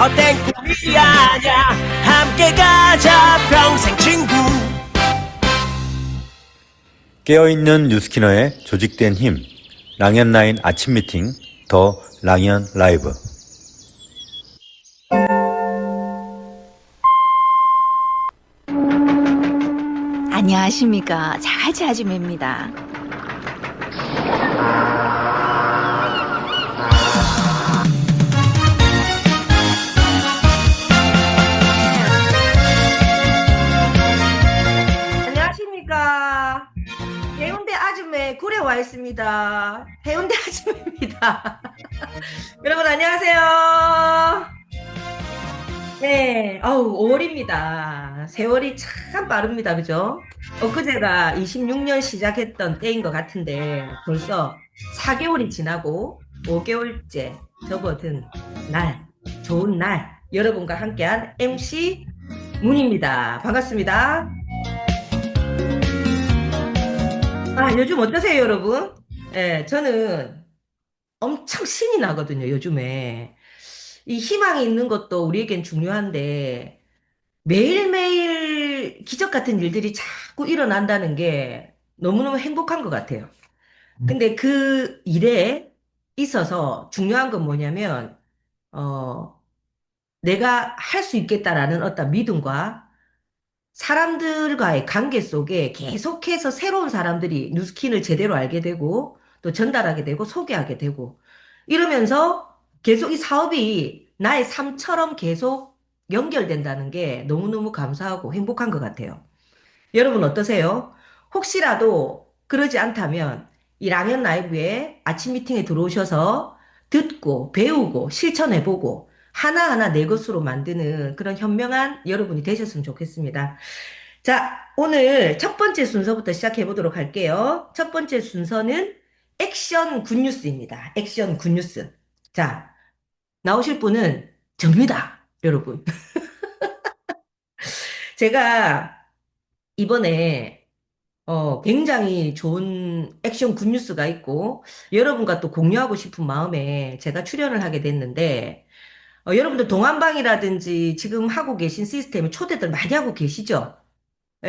헛된 꿈이 아냐. 함께 가자 평생 친구. 깨어있는 뉴스키너의 조직된 힘, 랑현라인 아침 미팅, 더 랑현 라이브. 안녕하십니까. 자갈치 아줌입니다. 안녕하십니까. 해운대 아줌의 굴에 와 있습니다. 해운대 아줌입니다. 여러분 안녕하세요. 네, 5월입니다. 세월이 참 빠릅니다. 그죠? 엊그제가 26년 시작했던 때인 것 같은데 벌써 4개월이 지나고 5개월째 접어든 날, 좋은 날, 여러분과 함께한 MC 문입니다. 반갑습니다. 요즘 어떠세요, 여러분? 저는 엄청 신이 나거든요, 요즘에. 이 희망이 있는 것도 우리에겐 중요한데, 매일매일 기적 같은 일들이 자꾸 일어난다는 게 너무너무 행복한 것 같아요. 근데 그 일에 있어서 중요한 건 뭐냐면, 어, 내가 할 수 있겠다라는 어떤 믿음과 사람들과의 관계 속에 계속해서 새로운 사람들이 뉴스킨을 제대로 알게 되고 또 전달하게 되고 소개하게 되고 이러면서 계속 이 사업이 나의 삶처럼 계속 연결된다는 게 너무너무 감사하고 행복한 것 같아요. 여러분 어떠세요? 혹시라도 그러지 않다면 이 랑연 라이브에 아침 미팅에 들어오셔서 듣고 배우고 실천해보고 하나하나 내 것으로 만드는 그런 현명한 여러분이 되셨으면 좋겠습니다. 자, 오늘 첫 번째 순서부터 시작해 보도록 할게요. 첫 번째 순서는 액션 굿뉴스입니다. 액션 굿뉴스. 자, 나오실 분은 접니다, 여러분. 제가 이번에 굉장히 좋은 액션 굿뉴스가 있고 여러분과 또 공유하고 싶은 마음에 제가 출연을 하게 됐는데 여러분들 동안방이라든지 지금 하고 계신 시스템에 초대들 많이 하고 계시죠?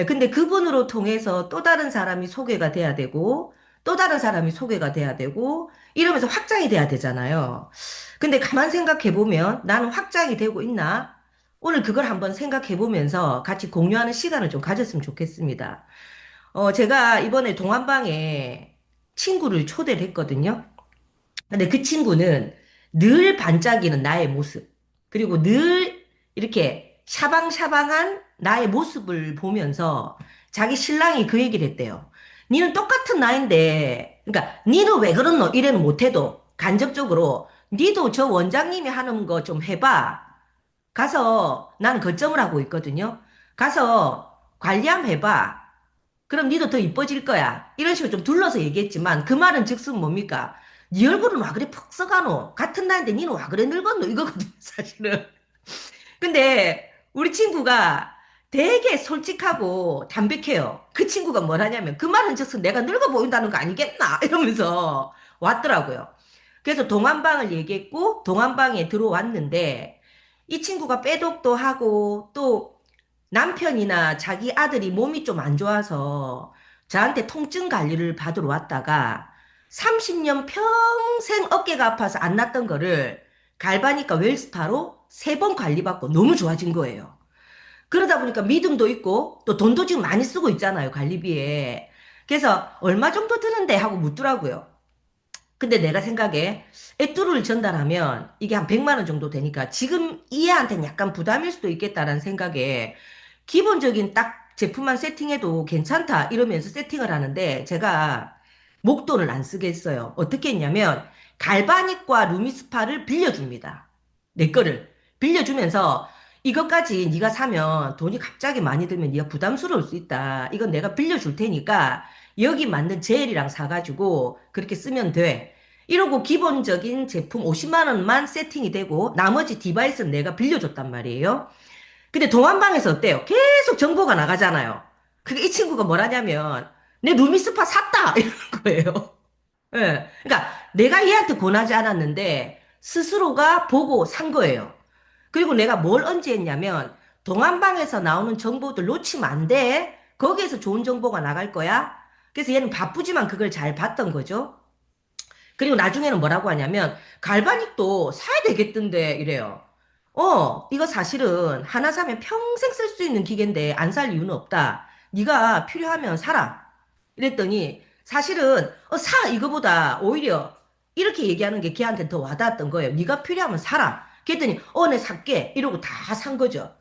근데 그분으로 통해서 또 다른 사람이 소개가 돼야 되고, 또 다른 사람이 소개가 돼야 되고, 이러면서 확장이 돼야 되잖아요. 근데 가만 생각해 보면 나는 확장이 되고 있나? 오늘 그걸 한번 생각해 보면서 같이 공유하는 시간을 좀 가졌으면 좋겠습니다. 제가 이번에 동안방에 친구를 초대를 했거든요. 근데 그 친구는 늘 반짝이는 나의 모습, 그리고 늘 이렇게 샤방샤방한 나의 모습을 보면서 자기 신랑이 그 얘기를 했대요. 니는 똑같은 나인데, 그러니까 니는 왜 그렇노? 이래는 못해도 간접적으로 니도 저 원장님이 하는 거 좀 해봐. 가서 나는 거점을 하고 있거든요. 가서 관리 한번 해봐. 그럼 니도 더 이뻐질 거야. 이런 식으로 좀 둘러서 얘기했지만 그 말은 즉슨 뭡니까? 네 얼굴은 와 그래 퍽 써가노? 같은 나이인데 니는 와 그래 늙었노? 이거거든 사실은. 근데 우리 친구가 되게 솔직하고 담백해요. 그 친구가 뭘 하냐면 그 말은 즉슨 내가 늙어 보인다는 거 아니겠나? 이러면서 왔더라고요. 그래서 동안방을 얘기했고 동안방에 들어왔는데 이 친구가 빼독도 하고 또 남편이나 자기 아들이 몸이 좀 안 좋아서 저한테 통증 관리를 받으러 왔다가 30년 평생 어깨가 아파서 안 났던 거를 갈바니까 웰스파로 3번 관리받고 너무 좋아진 거예요. 그러다 보니까 믿음도 있고 또 돈도 지금 많이 쓰고 있잖아요, 관리비에. 그래서 얼마 정도 드는데 하고 묻더라고요. 근데 내가 생각에 애뚜루를 전달하면 이게 한 100만 원 정도 되니까 지금 이 애한테는 약간 부담일 수도 있겠다라는 생각에 기본적인 딱 제품만 세팅해도 괜찮다 이러면서 세팅을 하는데 제가 목돈을 안 쓰게 했어요. 어떻게 했냐면 갈바닉과 루미스파를 빌려줍니다. 내 거를 빌려주면서 이것까지 네가 사면 돈이 갑자기 많이 들면 네가 부담스러울 수 있다. 이건 내가 빌려줄 테니까 여기 맞는 젤이랑 사가지고 그렇게 쓰면 돼. 이러고 기본적인 제품 50만 원만 세팅이 되고 나머지 디바이스는 내가 빌려줬단 말이에요. 근데 동안방에서 어때요? 계속 정보가 나가잖아요. 그게 이 친구가 뭐라냐면 내 루미스파 샀다 이러는 거예요. 예. 그러니까 내가 얘한테 권하지 않았는데 스스로가 보고 산 거예요. 그리고 내가 뭘 언제 했냐면 동안방에서 나오는 정보들 놓치면 안 돼. 거기에서 좋은 정보가 나갈 거야. 그래서 얘는 바쁘지만 그걸 잘 봤던 거죠. 그리고 나중에는 뭐라고 하냐면 갈바닉도 사야 되겠던데 이래요. 이거 사실은 하나 사면 평생 쓸 수 있는 기계인데 안 살 이유는 없다. 네가 필요하면 사라. 이랬더니 사실은 사 이거보다 오히려 이렇게 얘기하는 게 걔한테 더 와닿았던 거예요. 네가 필요하면 사라. 그랬더니 내 살게 이러고 다 산 거죠.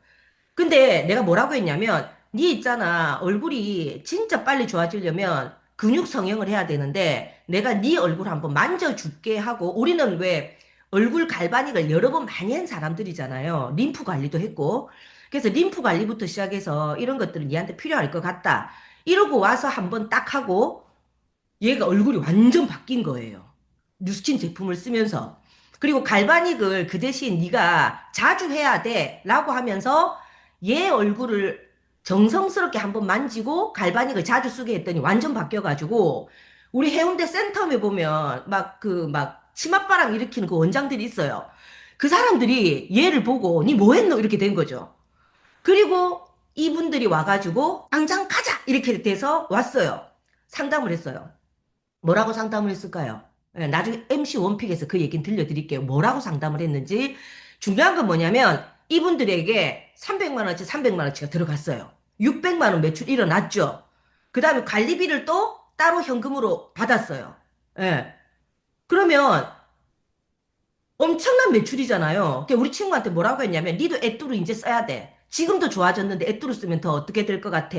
근데 내가 뭐라고 했냐면, 니 있잖아. 얼굴이 진짜 빨리 좋아지려면 근육 성형을 해야 되는데, 내가 네 얼굴 한번 만져줄게 하고, 우리는 왜 얼굴 갈바닉을 여러 번 많이 한 사람들이잖아요. 림프 관리도 했고. 그래서 림프 관리부터 시작해서 이런 것들은 니한테 필요할 것 같다. 이러고 와서 한번 딱 하고, 얘가 얼굴이 완전 바뀐 거예요. 뉴스킨 제품을 쓰면서. 그리고 갈바닉을 그 대신 네가 자주 해야 돼 라고 하면서 얘 얼굴을 정성스럽게 한번 만지고 갈바닉을 자주 쓰게 했더니 완전 바뀌어가지고 우리 해운대 센텀에 보면 막 치맛바람 일으키는 그 원장들이 있어요. 그 사람들이 얘를 보고 니 뭐 했노? 이렇게 된 거죠. 그리고 이분들이 와가지고 당장 가자! 이렇게 돼서 왔어요. 상담을 했어요. 뭐라고 상담을 했을까요? 예, 나중에 MC 원픽에서 그 얘기는 들려드릴게요. 뭐라고 상담을 했는지. 중요한 건 뭐냐면 이분들에게 300만 원치, 300만 원치가 들어갔어요. 600만 원 매출 일어났죠. 그 다음에 관리비를 또 따로 현금으로 받았어요. 예. 그러면 엄청난 매출이잖아요. 그러니까 우리 친구한테 뭐라고 했냐면, 니도 앳뚜루 이제 써야 돼. 지금도 좋아졌는데 앳뚜루 쓰면 더 어떻게 될 것 같아?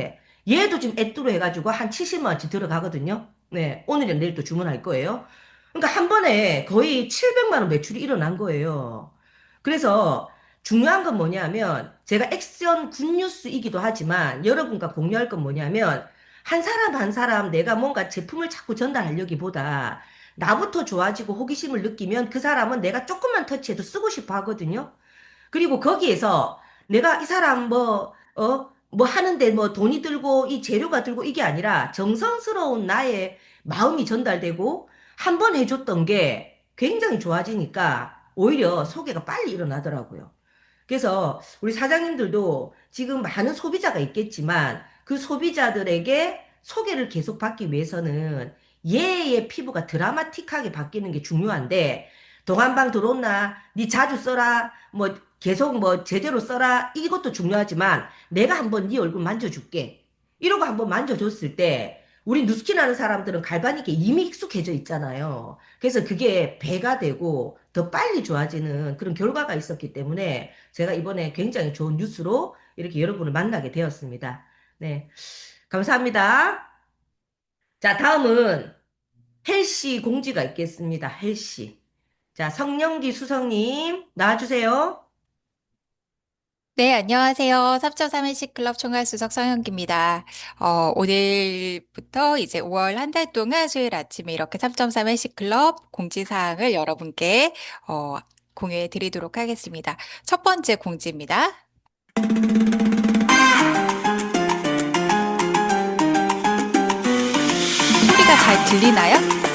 얘도 지금 앳뚜루 해가지고 한 70만 원치 들어가거든요. 네, 오늘이나 내일 또 주문할 거예요. 그러니까 한 번에 거의 700만 원 매출이 일어난 거예요. 그래서 중요한 건 뭐냐면, 제가 액션 굿뉴스이기도 하지만 여러분과 공유할 건 뭐냐면, 한 사람 한 사람 내가 뭔가 제품을 자꾸 전달하려기보다 나부터 좋아지고 호기심을 느끼면 그 사람은 내가 조금만 터치해도 쓰고 싶어 하거든요. 그리고 거기에서 내가 이 사람 뭐 하는데 뭐 돈이 들고 이 재료가 들고 이게 아니라 정성스러운 나의 마음이 전달되고 한 번 해줬던 게 굉장히 좋아지니까 오히려 소개가 빨리 일어나더라고요. 그래서 우리 사장님들도 지금 많은 소비자가 있겠지만 그 소비자들에게 소개를 계속 받기 위해서는 얘의 피부가 드라마틱하게 바뀌는 게 중요한데 동안방 들어온나 니 자주 써라 뭐 계속 뭐 제대로 써라 이것도 중요하지만 내가 한번 네 얼굴 만져줄게 이러고 한번 만져줬을 때 우리 누스킨 하는 사람들은 갈바닉에 이미 익숙해져 있잖아요. 그래서 그게 배가 되고 더 빨리 좋아지는 그런 결과가 있었기 때문에 제가 이번에 굉장히 좋은 뉴스로 이렇게 여러분을 만나게 되었습니다. 네. 감사합니다. 자, 다음은 헬시 공지가 있겠습니다. 헬시. 자, 성령기 수석님, 나와주세요. 네, 안녕하세요. 3.3일씩 클럽 총괄 수석 성현기입니다. 오늘부터 이제 5월 한 달 동안 수요일 아침에 이렇게 3.3일씩 클럽 공지사항을 여러분께 공유해 드리도록 하겠습니다. 첫 번째 공지입니다. 소리가 잘 들리나요?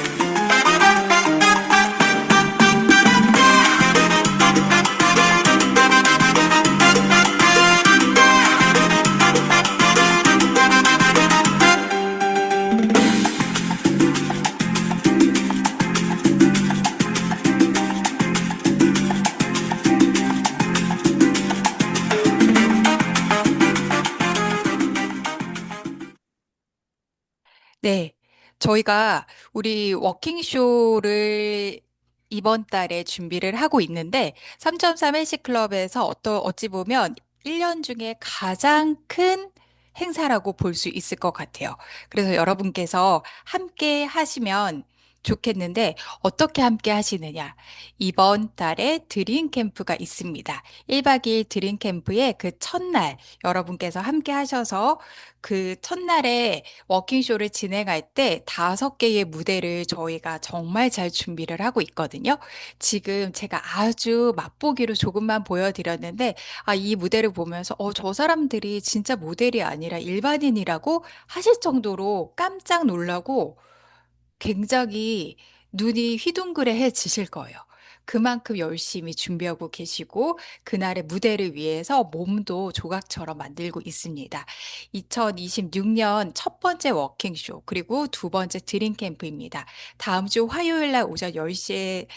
네. 저희가 우리 워킹쇼를 이번 달에 준비를 하고 있는데 3.3 헬시클럽에서 어찌 보면 1년 중에 가장 큰 행사라고 볼 수 있을 것 같아요. 그래서 여러분께서 함께 하시면 좋겠는데 어떻게 함께 하시느냐? 이번 달에 드림 캠프가 있습니다. 1박 2일 드림 캠프의 그 첫날 여러분께서 함께 하셔서 그 첫날에 워킹쇼를 진행할 때 5개의 무대를 저희가 정말 잘 준비를 하고 있거든요. 지금 제가 아주 맛보기로 조금만 보여드렸는데, 이 무대를 보면서, 저 사람들이 진짜 모델이 아니라 일반인이라고 하실 정도로 깜짝 놀라고 굉장히 눈이 휘둥그레해지실 거예요. 그만큼 열심히 준비하고 계시고 그날의 무대를 위해서 몸도 조각처럼 만들고 있습니다. 2026년 첫 번째 워킹쇼 그리고 두 번째 드림 캠프입니다. 다음 주 화요일 날 오전 10시에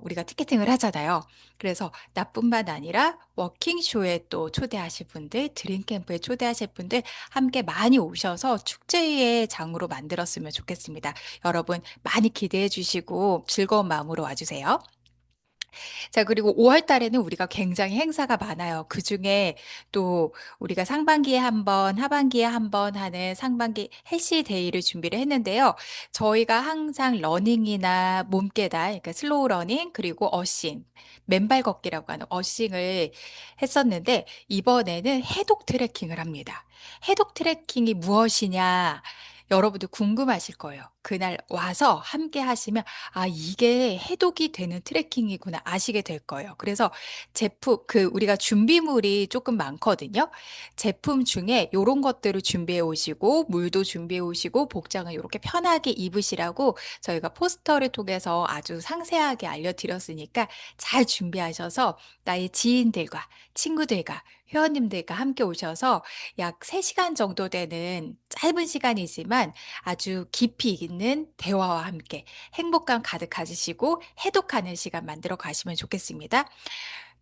우리가 티켓팅을 하잖아요. 그래서 나뿐만 아니라 워킹쇼에 또 초대하실 분들, 드림캠프에 초대하실 분들 함께 많이 오셔서 축제의 장으로 만들었으면 좋겠습니다. 여러분 많이 기대해 주시고 즐거운 마음으로 와주세요. 자, 그리고 5월 달에는 우리가 굉장히 행사가 많아요. 그중에 또 우리가 상반기에 한 번, 하반기에 한 번 하는 상반기 해시 데이를 준비를 했는데요. 저희가 항상 러닝이나 몸깨달, 그러니까 슬로우 러닝, 그리고 어싱, 맨발 걷기라고 하는 어싱을 했었는데, 이번에는 해독 트레킹을 합니다. 해독 트레킹이 무엇이냐? 여러분들 궁금하실 거예요. 그날 와서 함께 하시면 아, 이게 해독이 되는 트레킹이구나 아시게 될 거예요. 그래서 우리가 준비물이 조금 많거든요. 제품 중에 이런 것들을 준비해 오시고, 물도 준비해 오시고, 복장을 이렇게 편하게 입으시라고 저희가 포스터를 통해서 아주 상세하게 알려드렸으니까 잘 준비하셔서 나의 지인들과 친구들과 회원님들과 함께 오셔서 약 3시간 정도 되는 짧은 시간이지만 아주 깊이 있는 대화와 함께 행복감 가득 가지시고 해독하는 시간 만들어 가시면 좋겠습니다.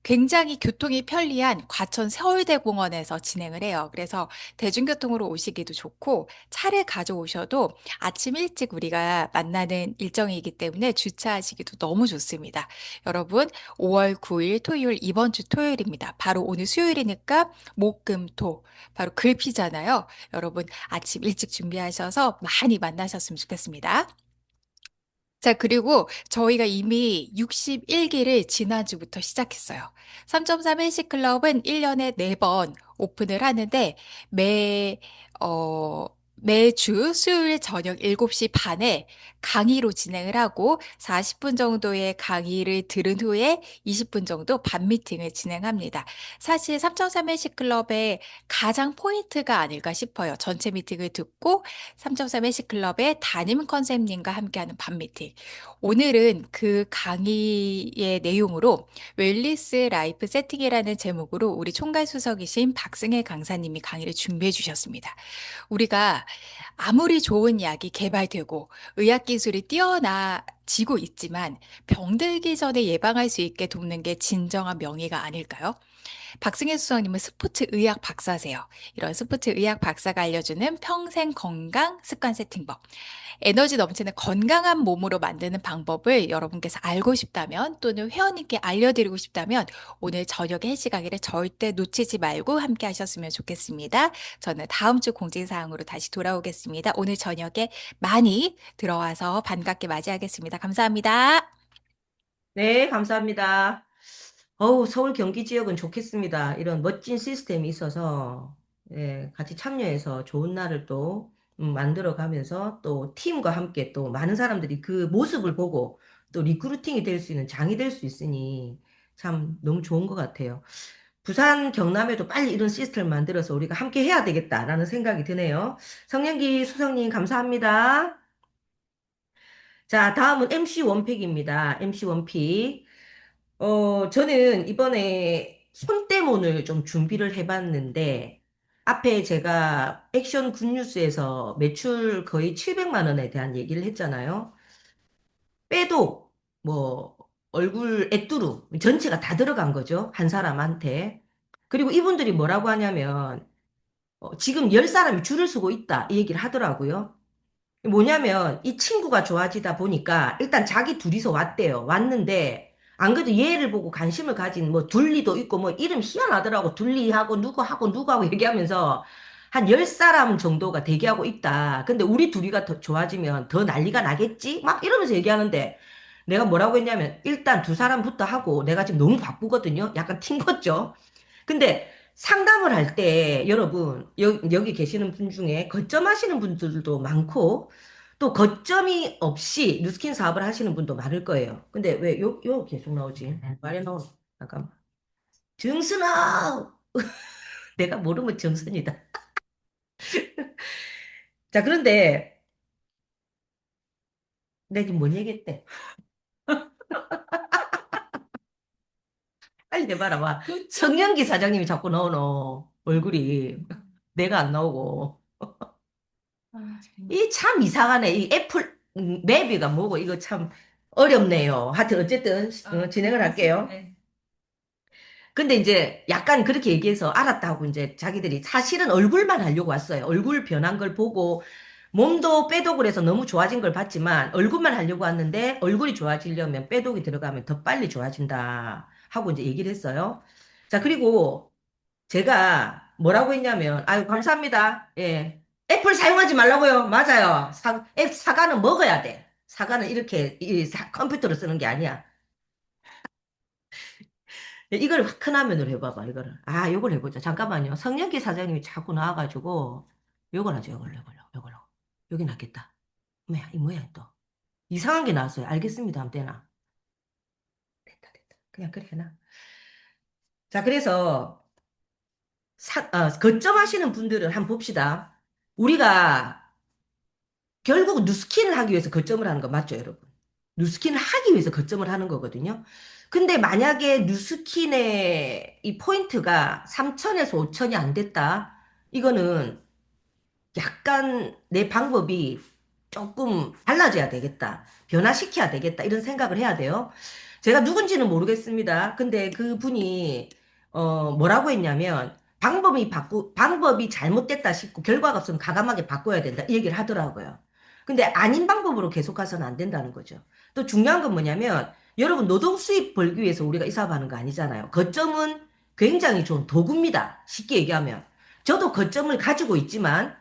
굉장히 교통이 편리한 과천 서울대공원에서 진행을 해요. 그래서 대중교통으로 오시기도 좋고 차를 가져오셔도 아침 일찍 우리가 만나는 일정이기 때문에 주차하시기도 너무 좋습니다. 여러분, 5월 9일 토요일 이번 주 토요일입니다. 바로 오늘 수요일이니까 목, 금, 토 바로 글피잖아요. 여러분 아침 일찍 준비하셔서 많이 만나셨으면 좋겠습니다. 자, 그리고 저희가 이미 61기를 지난주부터 시작했어요. 3.3 헬스클럽은 1년에 4번 오픈을 하는데 매, 어, 매주 수요일 저녁 7시 반에 강의로 진행을 하고 40분 정도의 강의를 들은 후에 20분 정도 반 미팅을 진행합니다. 사실 3.3 헬스클럽의 가장 포인트가 아닐까 싶어요. 전체 미팅을 듣고 3.3 헬스클럽의 담임 컨셉님과 함께하는 반 미팅. 오늘은 그 강의의 내용으로 웰리스 라이프 세팅이라는 제목으로 우리 총괄 수석이신 박승혜 강사님이 강의를 준비해 주셨습니다. 우리가 아무리 좋은 약이 개발되고 의학 기술이 뛰어나지고 있지만 병들기 전에 예방할 수 있게 돕는 게 진정한 명의가 아닐까요? 박승혜 수석님은 스포츠 의학 박사세요. 이런 스포츠 의학 박사가 알려주는 평생 건강 습관 세팅법. 에너지 넘치는 건강한 몸으로 만드는 방법을 여러분께서 알고 싶다면 또는 회원님께 알려드리고 싶다면 오늘 저녁에 헬스 강의를 절대 놓치지 말고 함께 하셨으면 좋겠습니다. 저는 다음 주 공지사항으로 다시 돌아오겠습니다. 오늘 저녁에 많이 들어와서 반갑게 맞이하겠습니다. 감사합니다. 네, 감사합니다. 서울 경기 지역은 좋겠습니다. 이런 멋진 시스템이 있어서, 예, 같이 참여해서 좋은 날을 또 만들어 가면서 또 팀과 함께 또 많은 사람들이 그 모습을 보고 또 리크루팅이 될 수 있는 장이 될 수 있으니 참 너무 좋은 것 같아요. 부산, 경남에도 빨리 이런 시스템을 만들어서 우리가 함께 해야 되겠다라는 생각이 드네요. 성년기 수석님 감사합니다. 자, 다음은 MC 원픽입니다. MC 원픽. 저는 이번에 손때문을 좀 준비를 해봤는데, 앞에 제가 액션 굿뉴스에서 매출 거의 700만 원에 대한 얘기를 했잖아요. 빼도, 뭐, 얼굴 애뚜루, 전체가 다 들어간 거죠. 한 사람한테. 그리고 이분들이 뭐라고 하냐면, 지금 10사람이 줄을 서고 있다. 이 얘기를 하더라고요. 뭐냐면 이 친구가 좋아지다 보니까 일단 자기 둘이서 왔대요. 왔는데 안 그래도 얘를 보고 관심을 가진 뭐 둘리도 있고 뭐 이름 희한하더라고. 둘리하고 누구하고 얘기하면서 한 10사람 정도가 대기하고 있다. 근데 우리 둘이가 더 좋아지면 더 난리가 나겠지? 막 이러면서 얘기하는데 내가 뭐라고 했냐면 일단 두 사람부터 하고 내가 지금 너무 바쁘거든요. 약간 튕겼죠. 근데 상담을 할 때 여러분 여기 계시는 분 중에 거점하시는 분들도 많고 또 거점이 없이 뉴스킨 사업을 하시는 분도 많을 거예요. 근데 왜 요 계속 나오지? 말해 나오 잠깐. 정순아 내가 모르면 정순이다. 자 그런데 내가 지금 뭔 얘기했대? 빨리 해봐라, 봐. 성년기 사장님이 자꾸 나오노. 얼굴이. 내가 안 나오고. 이 참 이상하네. 이 애플 맵이가 뭐고 이거 참 어렵네요. 하여튼 어쨌든 진행을 할게요. 네. 근데 이제 약간 그렇게 얘기해서 알았다고 이제 자기들이 사실은 얼굴만 하려고 왔어요. 얼굴 변한 걸 보고 몸도 빼독을 해서 너무 좋아진 걸 봤지만 얼굴만 하려고 왔는데 얼굴이 좋아지려면 빼독이 들어가면 더 빨리 좋아진다 하고 이제 얘기를 했어요. 자, 그리고 제가 뭐라고 했냐면, 아유, 감사합니다. 예. 애플 사용하지 말라고요. 맞아요. 사과는 먹어야 돼. 사과는 이렇게 컴퓨터로 쓰는 게 아니야. 이걸 큰 화면으로 해봐봐, 이거를. 아, 이걸 해보자. 잠깐만요. 성년기 사장님이 자꾸 나와가지고, 요걸 하죠, 요걸로. 여기 낫겠다. 뭐야, 이 뭐야, 또. 이상한 게 나왔어요. 알겠습니다. 아무 때나. 됐다. 그냥 그렇게 해놔. 자, 그래서, 거점하시는 분들은 한번 봅시다. 우리가 결국 누스킨을 하기 위해서 거점을 하는 거 맞죠, 여러분? 누스킨을 하기 위해서 거점을 하는 거거든요. 근데 만약에 누스킨의 이 포인트가 3천에서 5천이 안 됐다. 이거는 약간 내 방법이 조금 달라져야 되겠다. 변화시켜야 되겠다. 이런 생각을 해야 돼요. 제가 누군지는 모르겠습니다. 근데 그분이 뭐라고 했냐면 방법이 잘못됐다 싶고 결과가 없으면 가감하게 바꿔야 된다. 이 얘기를 하더라고요. 근데 아닌 방법으로 계속 가서는 안 된다는 거죠. 또 중요한 건 뭐냐면 여러분 노동 수입 벌기 위해서 우리가 이 사업하는 거 아니잖아요. 거점은 굉장히 좋은 도구입니다. 쉽게 얘기하면. 저도 거점을 가지고 있지만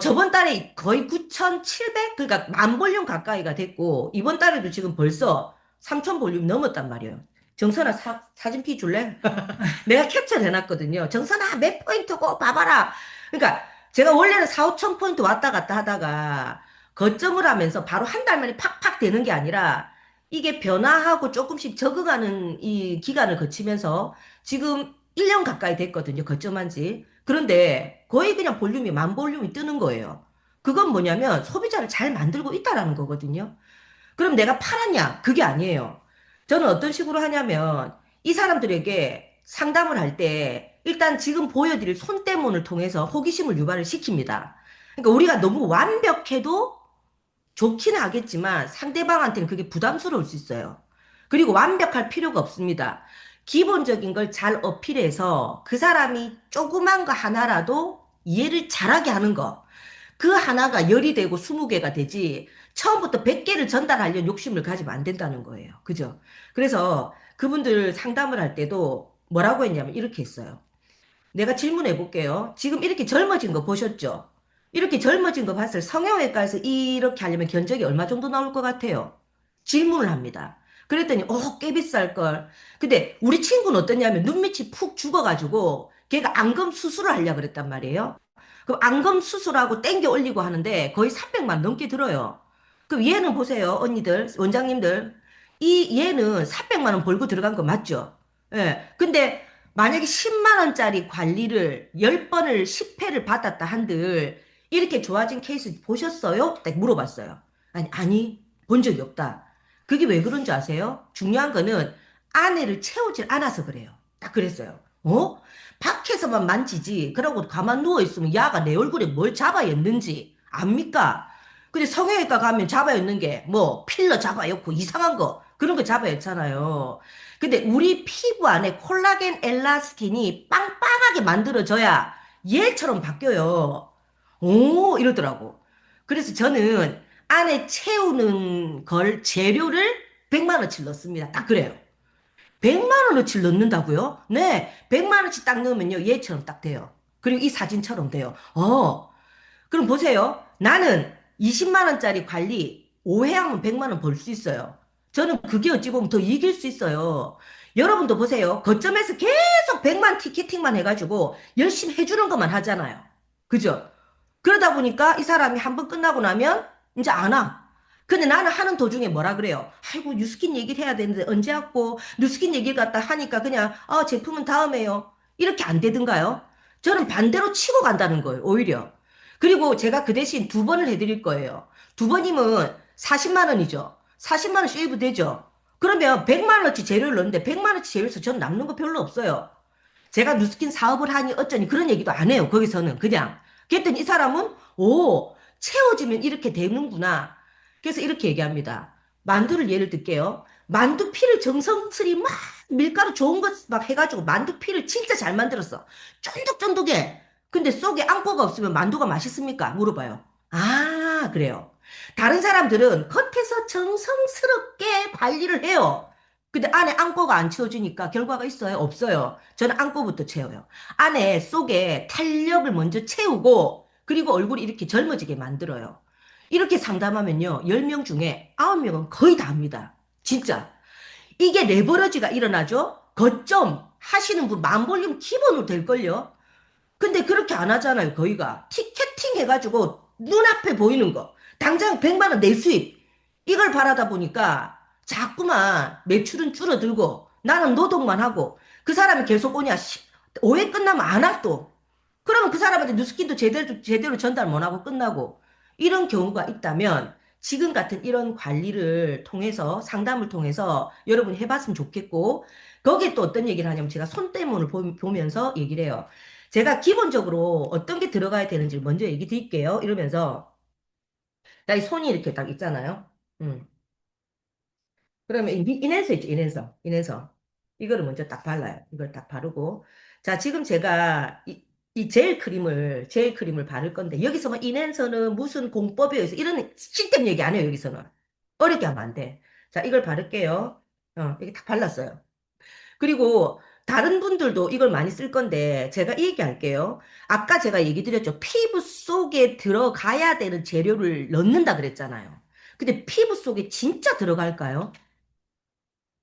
저번 달에 거의 9,700? 그러니까 만 볼륨 가까이가 됐고, 이번 달에도 지금 벌써 3,000 볼륨 넘었단 말이에요. 정선아, 사진 피 줄래? 내가 캡처를 해놨거든요. 정선아, 몇 포인트고, 봐봐라. 그러니까, 제가 원래는 4, 5천 포인트 왔다 갔다 하다가, 거점을 하면서 바로 한 달 만에 팍팍 되는 게 아니라, 이게 변화하고 조금씩 적응하는 이 기간을 거치면서, 지금 1년 가까이 됐거든요. 거점한 지. 그런데 거의 그냥 볼륨이 만 볼륨이 뜨는 거예요. 그건 뭐냐면 소비자를 잘 만들고 있다라는 거거든요. 그럼 내가 팔았냐? 그게 아니에요. 저는 어떤 식으로 하냐면 이 사람들에게 상담을 할 때 일단 지금 보여드릴 손때문을 통해서 호기심을 유발을 시킵니다. 그러니까 우리가 너무 완벽해도 좋기는 하겠지만 상대방한테는 그게 부담스러울 수 있어요. 그리고 완벽할 필요가 없습니다. 기본적인 걸 잘 어필해서 그 사람이 조그만 거 하나라도 이해를 잘하게 하는 거. 그 하나가 열이 되고 20개가 되지 처음부터 100개를 전달하려는 욕심을 가지면 안 된다는 거예요. 그죠? 그래서 그분들 상담을 할 때도 뭐라고 했냐면 이렇게 했어요. 내가 질문해 볼게요. 지금 이렇게 젊어진 거 보셨죠? 이렇게 젊어진 거 봤을 때 성형외과에서 이렇게 하려면 견적이 얼마 정도 나올 것 같아요? 질문을 합니다. 그랬더니 꽤 비쌀 걸. 근데 우리 친구는 어떠냐면 눈밑이 푹 죽어가지고 걔가 안검 수술을 하려고 그랬단 말이에요. 그럼 안검 수술하고 땡겨 올리고 하는데 거의 300만 넘게 들어요. 그럼 얘는 보세요, 언니들, 원장님들. 얘는 300만 원 벌고 들어간 거 맞죠? 예. 근데 만약에 10만 원짜리 관리를 10번을 10회를 받았다 한들 이렇게 좋아진 케이스 보셨어요? 딱 물어봤어요. 아니, 본 적이 없다. 그게 왜 그런지 아세요? 중요한 거는 아내를 채우질 않아서 그래요. 딱 그랬어요. 밖에서만 만지지. 그러고 가만 누워있으면 야가 내 얼굴에 뭘 잡아였는지 압니까? 근데 성형외과 가면 잡아였는 게 뭐 필러 잡아였고 이상한 거 그런 거 잡아였잖아요. 근데 우리 피부 안에 콜라겐 엘라스틴이 빵빵하게 만들어져야 얘처럼 바뀌어요. 오, 이러더라고. 그래서 저는 안에 채우는 걸 재료를 100만 원치 넣습니다. 딱 그래요. 100만 원어치 넣는다고요? 네, 100만 원치 딱 넣으면요, 얘처럼 딱 돼요. 그리고 이 사진처럼 돼요. 그럼 보세요. 나는 20만 원짜리 관리 5회 하면 100만 원 벌 수 있어요. 저는 그게 어찌 보면 더 이길 수 있어요. 여러분도 보세요. 거점에서 계속 100만 티켓팅만 해가지고 열심히 해주는 것만 하잖아요. 그죠? 그러다 보니까 이 사람이 한 번 끝나고 나면 이제 안 와. 근데 나는 하는 도중에 뭐라 그래요? 아이고, 뉴스킨 얘기를 해야 되는데 언제 왔고, 뉴스킨 얘기를 갖다 하니까 그냥, 제품은 다음에요. 이렇게 안 되든가요? 저는 반대로 치고 간다는 거예요, 오히려. 그리고 제가 그 대신 2번을 해드릴 거예요. 2번이면 40만 원이죠. 40만 원 세이브 되죠. 그러면 100만 원어치 재료를 넣는데 100만 원어치 재료에서 전 남는 거 별로 없어요. 제가 누스킨 사업을 하니 어쩌니 그런 얘기도 안 해요. 거기서는 그냥. 그랬더니 이 사람은 오 채워지면 이렇게 되는구나. 그래서 이렇게 얘기합니다. 만두를 예를 들게요. 만두 피를 정성스레 막 밀가루 좋은 것 막 해가지고 만두 피를 진짜 잘 만들었어. 쫀득쫀득해. 근데 속에 앙꼬가 없으면 만두가 맛있습니까? 물어봐요. 아, 그래요. 다른 사람들은 겉에서 정성스럽게 관리를 해요. 근데 안에 앙꼬가 안 채워지니까 결과가 있어요? 없어요. 저는 앙꼬부터 채워요. 안에 속에 탄력을 먼저 채우고 그리고 얼굴이 이렇게 젊어지게 만들어요. 이렇게 상담하면요. 10명 중에 9명은 거의 다 합니다. 진짜. 이게 레버러지가 일어나죠? 거점 하시는 분 만볼륨 기본으로 될걸요? 근데 그렇게 안 하잖아요, 거의가. 티켓팅 해가지고 눈앞에 보이는 거. 당장 100만 원 내 수입. 이걸 바라다 보니까 자꾸만 매출은 줄어들고 나는 노동만 하고 그 사람이 계속 오냐? 5회 끝나면 안 와 또. 그러면 그 사람한테 뉴스킨도 제대로 전달 못 하고 끝나고 이런 경우가 있다면 지금 같은 이런 관리를 통해서 상담을 통해서 여러분이 해봤으면 좋겠고 거기에 또 어떤 얘기를 하냐면 제가 손때문을 보면서 얘기를 해요. 제가 기본적으로 어떤 게 들어가야 되는지 먼저 얘기 드릴게요. 이러면서 이 손이 이렇게 딱 있잖아요. 음. 그러면 인앤서 있죠, 인앤서. 이거를 먼저 딱 발라요. 이걸 딱 바르고. 자, 지금 제가 이 젤 크림을 바를 건데, 여기서 뭐 인앤서는 무슨 공법에 의해서 이런 쓸데없는 얘기 안 해요, 여기서는. 어렵게 하면 안 돼. 자, 이걸 바를게요. 이게 딱 발랐어요. 그리고 다른 분들도 이걸 많이 쓸 건데, 제가 이 얘기 할게요. 아까 제가 얘기 드렸죠. 피부 속에 들어가야 되는 재료를 넣는다 그랬잖아요. 근데 피부 속에 진짜 들어갈까요?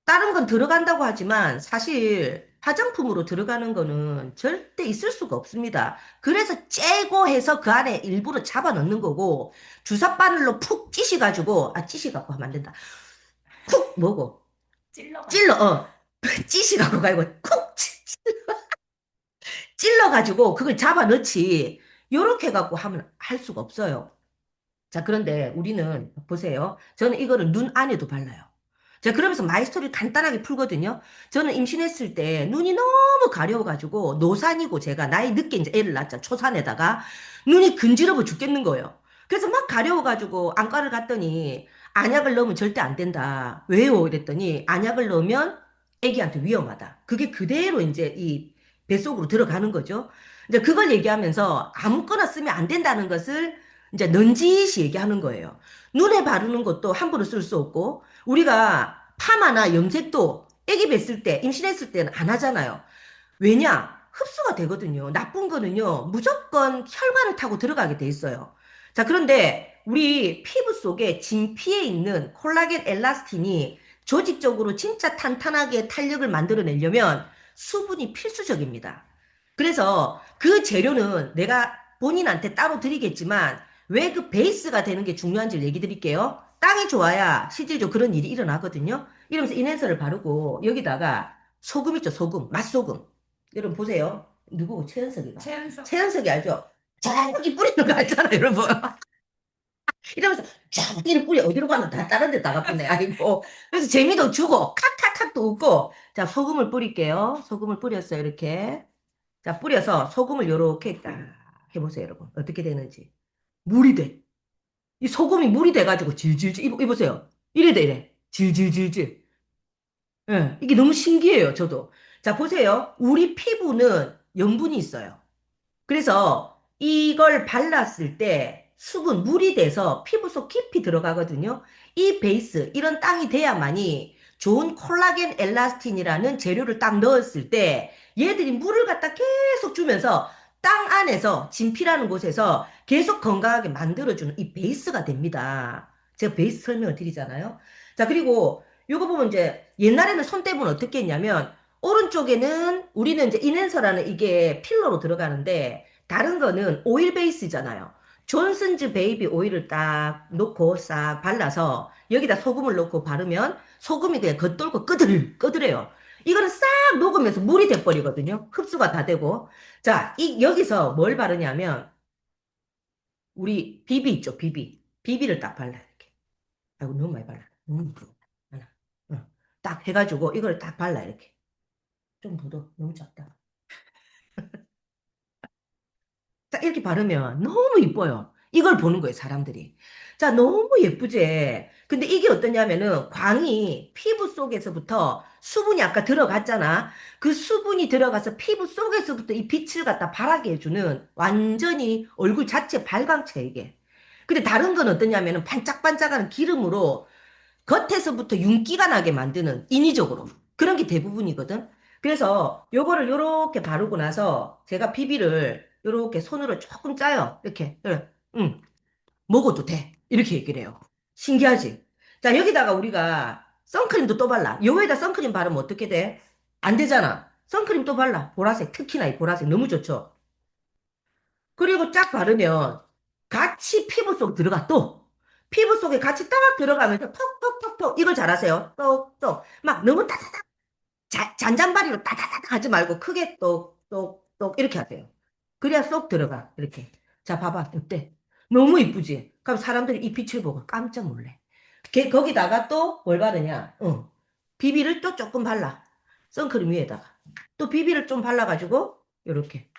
다른 건 들어간다고 하지만 사실 화장품으로 들어가는 거는 절대 있을 수가 없습니다. 그래서 째고 해서 그 안에 일부러 잡아 넣는 거고 주사바늘로 푹 찌셔가지고 찌시갖고 하면 안 된다. 쿡 뭐고 찔러 찌시갖고 가지고 쿡 찔러가지고 그걸 잡아 넣지. 요렇게 갖고 하면 할 수가 없어요. 자, 그런데 우리는 보세요. 저는 이거를 눈 안에도 발라요. 제가 그러면서 마이스토리를 간단하게 풀거든요. 저는 임신했을 때 눈이 너무 가려워가지고 노산이고 제가 나이 늦게 이제 애를 낳았잖아. 초산에다가 눈이 근지러워 죽겠는 거예요. 그래서 막 가려워가지고 안과를 갔더니 안약을 넣으면 절대 안 된다. 왜요? 이랬더니 안약을 넣으면 애기한테 위험하다. 그게 그대로 이제 이 뱃속으로 들어가는 거죠. 이제 그걸 얘기하면서 아무거나 쓰면 안 된다는 것을 이제 넌지시 얘기하는 거예요. 눈에 바르는 것도 함부로 쓸 수 없고 우리가 파마나 염색도 아기 뵀을 때, 임신했을 때는 안 하잖아요. 왜냐? 흡수가 되거든요. 나쁜 거는요, 무조건 혈관을 타고 들어가게 돼 있어요. 자, 그런데 우리 피부 속에 진피에 있는 콜라겐 엘라스틴이 조직적으로 진짜 탄탄하게 탄력을 만들어내려면 수분이 필수적입니다. 그래서 그 재료는 내가 본인한테 따로 드리겠지만 왜 그 베이스가 되는 게 중요한지 얘기 드릴게요. 땅이 좋아야 실질적으로 그런 일이 일어나거든요. 이러면서 인앤서를 바르고 여기다가 소금 있죠, 소금. 맛소금. 여러분 보세요. 누구? 최현석이가. 최현석이 알죠? 저기 뿌리는 거 알잖아요, 여러분. 이러면서 저기를 뿌려. 어디로 가나 다 다른 데 다가쁘네. 아이고. 그래서 재미도 주고 칵칵칵도 웃고. 자, 소금을 뿌릴게요. 소금을 뿌렸어요, 이렇게. 자, 뿌려서 소금을 요렇게 딱 해보세요, 여러분. 어떻게 되는지. 물이 돼. 이 소금이 물이 돼가지고 질질질 이보세요. 이래 돼 이래 질질질질. 예, 이게 너무 신기해요 저도. 자 보세요. 우리 피부는 염분이 있어요. 그래서 이걸 발랐을 때 수분, 물이 돼서 피부 속 깊이 들어가거든요. 이 베이스, 이런 땅이 돼야만이 좋은 콜라겐 엘라스틴이라는 재료를 딱 넣었을 때 얘들이 물을 갖다 계속 주면서 땅 안에서 진피라는 곳에서 계속 건강하게 만들어주는 이 베이스가 됩니다. 제가 베이스 설명을 드리잖아요. 자, 그리고 요거 보면 이제 옛날에는 손대부는 어떻게 했냐면 오른쪽에는 우리는 이제 인앤서라는 이게 필러로 들어가는데 다른 거는 오일 베이스잖아요. 존슨즈 베이비 오일을 딱 놓고 싹 발라서 여기다 소금을 넣고 바르면 소금이 그냥 겉돌고 끄들해요. 이거는 싹 녹으면서 물이 돼버리거든요. 흡수가 다 되고. 자, 여기서 뭘 바르냐면 우리 비비 있죠, 비비. 비비를 딱 발라 이렇게. 아이고 너무 많이 발라. 하나. 어. 딱 해가지고 이걸 딱 발라 이렇게. 좀 묻어. 너무 작다. 자, 이렇게 바르면 너무 이뻐요. 이걸 보는 거예요, 사람들이. 자, 너무 예쁘지? 근데 이게 어떠냐면은 광이 피부 속에서부터 수분이 아까 들어갔잖아. 그 수분이 들어가서 피부 속에서부터 이 빛을 갖다 발하게 해주는 완전히 얼굴 자체 발광체 이게. 근데 다른 건 어떠냐면은 반짝반짝하는 기름으로 겉에서부터 윤기가 나게 만드는 인위적으로 그런 게 대부분이거든. 그래서 요거를 요렇게 바르고 나서 제가 비비를 요렇게 손으로 조금 짜요. 이렇게. 응. 먹어도 돼. 이렇게 얘기를 해요. 신기하지? 자, 여기다가 우리가 선크림도 또 발라. 요에다 선크림 바르면 어떻게 돼? 안 되잖아. 선크림 또 발라. 보라색. 특히나 이 보라색 너무 좋죠? 그리고 쫙 바르면 같이 피부 속 들어가 또. 피부 속에 같이 딱 들어가면서 톡톡톡톡 이걸 잘하세요. 똑똑. 막 너무 따다닥 잔잔바리로 따다닥 하지 말고 크게 똑똑똑 이렇게 하세요. 그래야 쏙 들어가. 이렇게. 자, 봐봐. 어때? 너무 이쁘지? 그럼 사람들이 이 빛을 보고 깜짝 놀래. 거기다가 또 뭘 바르냐? 비비를 또 조금 발라. 선크림 위에다가. 또 비비를 좀 발라가지고 이렇게.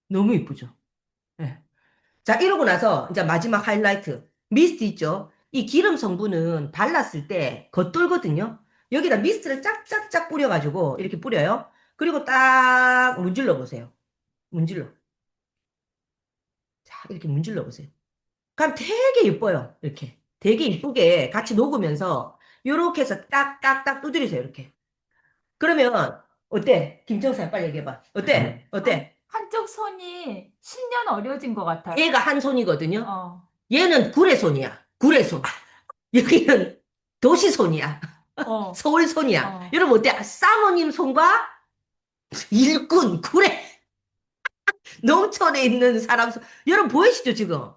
너무 이쁘죠? 예. 자, 이러고 나서 이제 마지막 하이라이트. 미스트 있죠? 이 기름 성분은 발랐을 때 겉돌거든요. 여기다 미스트를 짝짝짝 뿌려가지고 이렇게 뿌려요. 그리고 딱 문질러 보세요. 문질러. 자, 이렇게 문질러 보세요. 그럼 되게 예뻐요. 이렇게. 되게 이쁘게 같이 녹으면서 요렇게 해서 딱딱딱 두드리세요. 이렇게. 그러면 어때? 김정사 빨리 얘기해봐. 어때? 어때? 한쪽 손이 10년 어려진 것 같아요. 얘가 한 손이거든요. 어, 얘는 구레손이야. 구레손. 여기는 도시손이야. 어, 서울손이야. 어. 여러분 어때? 사모님 손과 일꾼, 구레. 농촌에 있는 사람 손. 여러분 보이시죠 지금?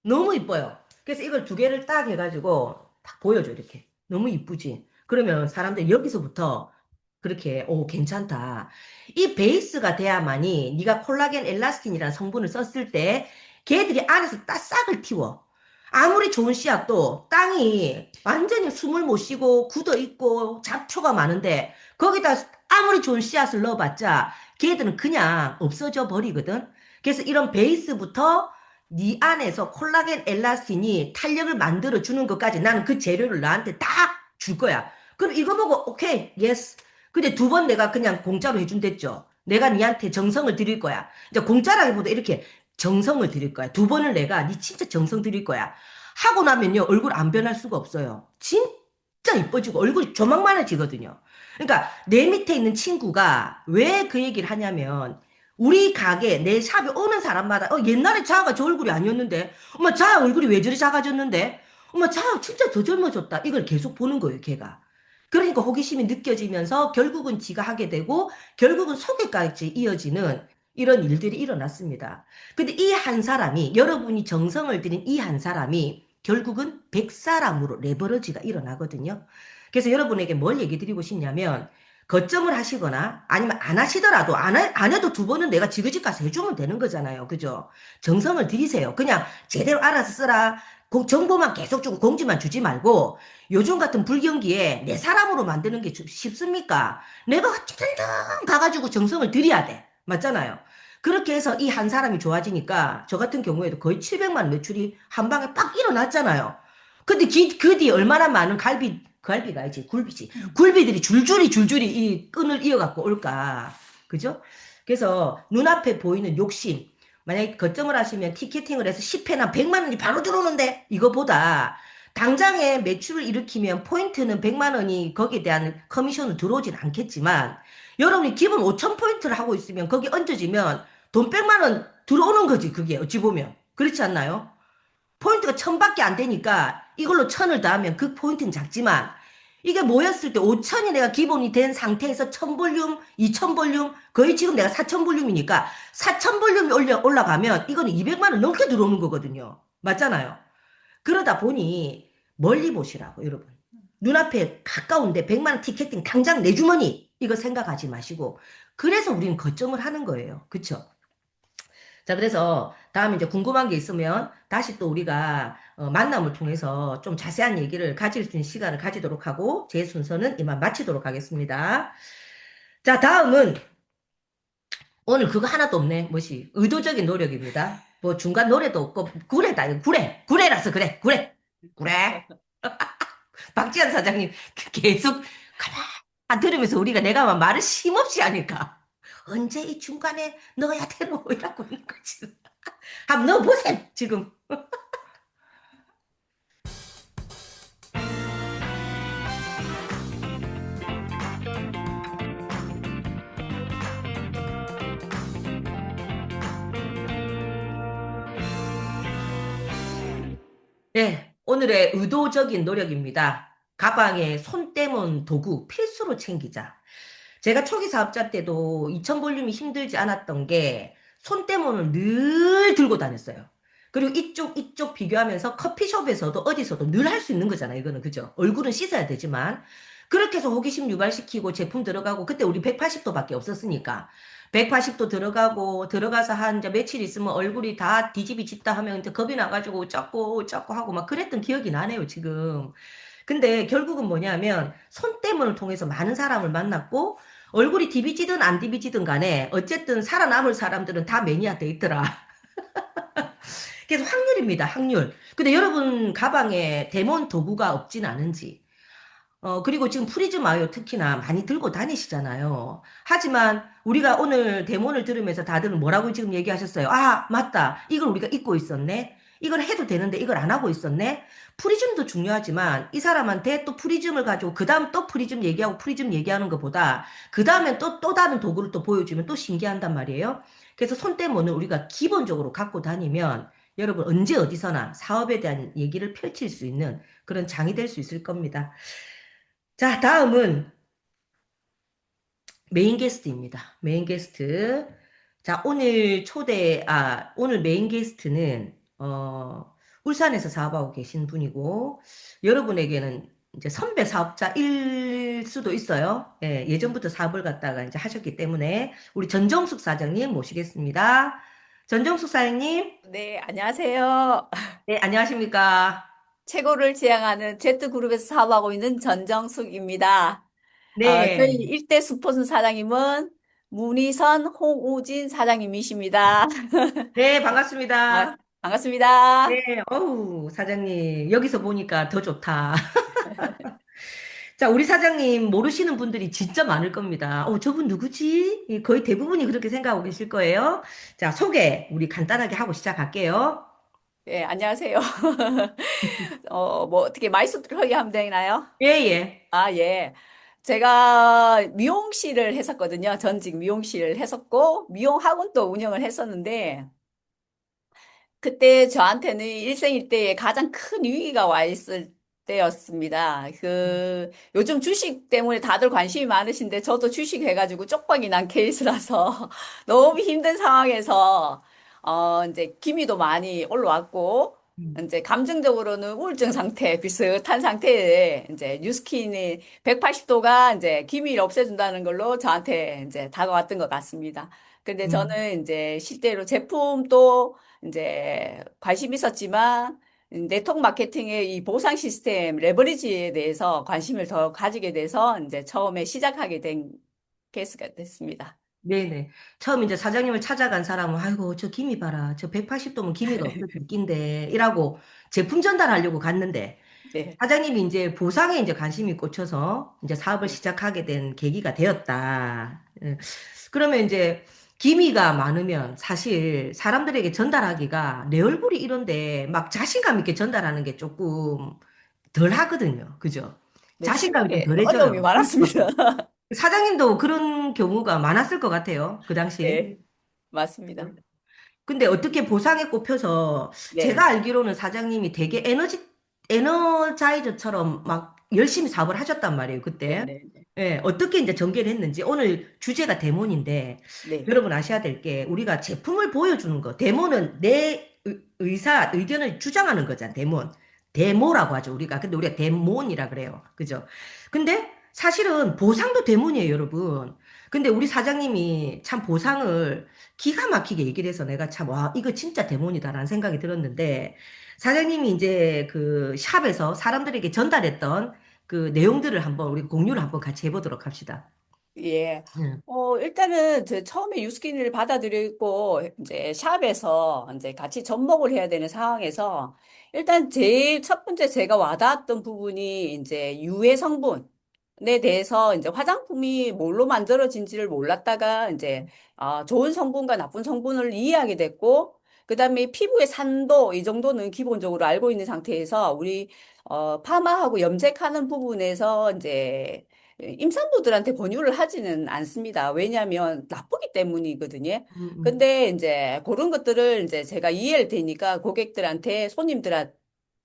너무 이뻐요. 그래서 이걸 두 개를 딱 해가지고 딱 보여줘 이렇게. 너무 이쁘지? 그러면 사람들 여기서부터 그렇게 오 괜찮다. 이 베이스가 돼야만이 네가 콜라겐 엘라스틴이라는 성분을 썼을 때 걔들이 안에서 딱 싹을 틔워. 아무리 좋은 씨앗도 땅이 완전히 숨을 못 쉬고 굳어 있고 잡초가 많은데 거기다 아무리 좋은 씨앗을 넣어봤자 걔들은 그냥 없어져 버리거든. 그래서 이런 베이스부터 네 안에서 콜라겐 엘라스틴이 탄력을 만들어 주는 것까지 나는 그 재료를 너한테 다 줄 거야. 그럼 이거 보고 오케이, 예스. 근데 두 번 내가 그냥 공짜로 해준댔죠. 내가 니한테 정성을 드릴 거야. 이제 공짜라기보다 이렇게 정성을 드릴 거야. 두 번을 내가 니 진짜 정성 드릴 거야. 하고 나면요 얼굴 안 변할 수가 없어요. 진짜 이뻐지고 얼굴이 조망만해지거든요. 그러니까 내 밑에 있는 친구가 왜 그 얘기를 하냐면 우리 가게 내 샵에 오는 사람마다 옛날에 자아가 저 얼굴이 아니었는데 엄마 자아 얼굴이 왜 저리 작아졌는데 엄마 자아 진짜 더 젊어졌다 이걸 계속 보는 거예요 걔가. 그러니까 호기심이 느껴지면서 결국은 지가 하게 되고 결국은 소개까지 이어지는 이런 일들이 일어났습니다. 근데 이 한 사람이 여러분이 정성을 들인 이 한 사람이 결국은 100사람으로 레버러지가 일어나거든요. 그래서 여러분에게 뭘 얘기 드리고 싶냐면 거점을 하시거나 아니면 안 하시더라도 안 해도 두 번은 내가 지그지 가서 해주면 되는 거잖아요. 그죠? 정성을 들이세요. 그냥 제대로 알아서 쓰라. 정보만 계속 주고 공지만 주지 말고 요즘 같은 불경기에 내 사람으로 만드는 게 쉽습니까? 내가 어쨌든 가가지고 정성을 들여야 돼. 맞잖아요. 그렇게 해서 이 한 사람이 좋아지니까 저 같은 경우에도 거의 700만 매출이 한 방에 빡 일어났잖아요. 근데 그 뒤에 얼마나 많은 갈비가 아니지 굴비지. 굴비들이 줄줄이 이 끈을 이어갖고 올까. 그죠? 그래서 눈앞에 보이는 욕심. 만약에 거점을 하시면 티켓팅을 해서 10회나 100만 원이 바로 들어오는데 이거보다 당장에 매출을 일으키면 포인트는 100만 원이 거기에 대한 커미션은 들어오진 않겠지만 여러분이 기본 5천 포인트를 하고 있으면 거기 얹어지면 돈 100만 원 들어오는 거지 그게 어찌 보면. 그렇지 않나요? 포인트가 1000밖에 안 되니까 이걸로 1000을 더하면 그 포인트는 작지만 이게 모였을 때 5000이 내가 기본이 된 상태에서 1000볼륨, 2000볼륨, 거의 지금 내가 4000볼륨이니까 4000볼륨이 올라가면 이거는 200만 원 넘게 들어오는 거거든요. 맞잖아요. 그러다 보니 멀리 보시라고 여러분. 눈앞에 가까운데 100만 원 티켓팅 당장 내 주머니 이거 생각하지 마시고 그래서 우리는 거점을 하는 거예요. 그쵸? 자, 그래서 다음에 이제 궁금한 게 있으면 다시 또 우리가 만남을 통해서 좀 자세한 얘기를 가질 수 있는 시간을 가지도록 하고 제 순서는 이만 마치도록 하겠습니다. 자, 다음은 오늘 그거 하나도 없네. 뭐시? 의도적인 노력입니다. 뭐 중간 노래도 없고 구레다. 이거 구레라서 그래. 구레. 박지한 사장님 계속 가만 들으면서 우리가 내가 막 말을 쉼없이 하니까 언제 이 중간에 넣어야 되노 이라고 있는 거지. 한번 넣어보세요 지금. 네, 오늘의 의도적인 노력입니다. 가방에 손 떼문 도구 필수로 챙기자. 제가 초기 사업자 때도 2000볼륨이 힘들지 않았던 게 손때문을 늘 들고 다녔어요. 그리고 이쪽 비교하면서 커피숍에서도 어디서도 늘 할 수 있는 거잖아요. 이거는 그죠? 얼굴은 씻어야 되지만 그렇게 해서 호기심 유발시키고 제품 들어가고 그때 우리 180도밖에 없었으니까 180도 들어가서 한 이제 며칠 있으면 얼굴이 다 뒤집이 짓다 하면 이제 겁이 나가지고 쩍고 하고 막 그랬던 기억이 나네요, 지금. 근데 결국은 뭐냐면 손 때문을 통해서 많은 사람을 만났고 얼굴이 디비지든 안 디비지든 간에 어쨌든 살아남을 사람들은 다 매니아 돼 있더라. 그래서 확률입니다, 확률. 근데 여러분 가방에 데몬 도구가 없진 않은지. 그리고 지금 프리즘 아이오 특히나 많이 들고 다니시잖아요. 하지만 우리가 오늘 데몬을 들으면서 다들 뭐라고 지금 얘기하셨어요? 아, 맞다. 이걸 우리가 잊고 있었네. 이걸 해도 되는데 이걸 안 하고 있었네. 프리즘도 중요하지만 이 사람한테 또 프리즘을 가지고 그 다음 또 프리즘 얘기하고 프리즘 얘기하는 것보다 그 다음엔 또 다른 도구를 또 보여주면 또 신기한단 말이에요. 그래서 손때문을 우리가 기본적으로 갖고 다니면 여러분 언제 어디서나 사업에 대한 얘기를 펼칠 수 있는 그런 장이 될 수 있을 겁니다. 자, 다음은 메인 게스트입니다. 메인 게스트. 자, 오늘 메인 게스트는, 울산에서 사업하고 계신 분이고, 여러분에게는 이제 선배 사업자일 수도 있어요. 예, 예전부터 사업을 갖다가 이제 하셨기 때문에, 우리 전정숙 사장님 모시겠습니다. 전정숙 사장님, 네, 안녕하세요. 네, 안녕하십니까. 최고를 지향하는 Z그룹에서 사업하고 있는 전정숙입니다. 저희 네, 일대 스포츠 사장님은 문희선, 홍우진 사장님이십니다. 네, 아, 반갑습니다. 반갑습니다. 네, 어우, 사장님, 여기서 보니까 더 좋다. 자, 우리 사장님 모르시는 분들이 진짜 많을 겁니다. 저분 누구지? 거의 대부분이 그렇게 생각하고 계실 거예요. 자, 소개 우리 간단하게 하고 시작할게요. 네, 안녕하세요. 뭐 어떻게 말씀드리게 하면 되나요? 예, 예. 아, 예. 제가 미용실을 했었거든요. 전직 미용실을 했었고, 미용 학원도 운영을 했었는데, 그때 저한테는 일생일대에 가장 큰 위기가 와 있을 때였습니다. 요즘 주식 때문에 다들 관심이 많으신데, 저도 주식 해가지고 쪽박이 난 케이스라서 너무 힘든 상황에서, 이제 기미도 많이 올라왔고, 음, 이제 감정적으로는 우울증 상태, 비슷한 상태에 이제 뉴스킨이 180도가 이제 기미를 없애준다는 걸로 저한테 이제 다가왔던 것 같습니다. 근데 음. 저는 이제 실제로 제품도 이제 관심 있었지만 네트워크 마케팅의 이 보상 시스템 레버리지에 대해서 관심을 더 가지게 돼서 이제 처음에 시작하게 된 케이스가 됐습니다. 네네. 처음 이제 사장님을 찾아간 사람은, 아이고, 저 기미 봐라. 저 180도면 기미가 없을 느낀데, 이라고 제품 전달하려고 갔는데, 네. 사장님이 이제 보상에 이제 관심이 꽂혀서 이제 사업을 네. 시작하게 된 계기가 되었다. 예. 그러면 이제 기미가 많으면 사실 사람들에게 전달하기가 내 얼굴이 이런데 막 자신감 있게 전달하는 게 조금 덜 하거든요. 그죠? 네, 자신감이 좀 시작에 어려움이 덜해져요. 많았습니다. 사장님도 그런 경우가 많았을 것 같아요. 그 당시에. 네, 맞습니다. 근데 어떻게 보상에 꼽혀서 제가 네. 알기로는 사장님이 되게 에너자이저처럼 막 열심히 사업을 하셨단 말이에요, 네, 그때. 네, 네. 예, 어떻게 이제 전개를 했는지 오늘 주제가 데몬인데 네, 여러분 아셔야 될 게 우리가 제품을 보여주는 거. 데모는 내 의견을 주장하는 거잖아, 데몬. 데모라고 하죠, 우리가. 근데 우리가 데몬이라 그래요. 그죠? 근데 사실은 보상도 데몬이에요, 여러분. 근데 우리 사장님이 참 보상을 기가 막히게 얘기를 해서 내가 참, 와, 이거 진짜 대본이다라는 생각이 들었는데, 사장님이 이제 그 샵에서 사람들에게 전달했던 그 내용들을 한번 우리 공유를 한번 같이 해보도록 합시다. 예. 응. 일단은 저 처음에 유스킨을 받아들이고 이제 샵에서 이제 같이 접목을 해야 되는 상황에서 일단 제일 첫 번째 제가 와닿았던 부분이 이제 유해 성분에 대해서 이제 화장품이 뭘로 만들어진지를 몰랐다가 이제 좋은 성분과 나쁜 성분을 이해하게 됐고 그다음에 피부의 산도 이 정도는 기본적으로 알고 있는 상태에서 우리 파마하고 염색하는 부분에서 이제 임산부들한테 권유를 하지는 않습니다. 왜냐하면 나쁘기 때문이거든요. 음, 음, 근데 이제 그런 것들을 이제 제가 이해를 되니까 고객들한테, 손님들한테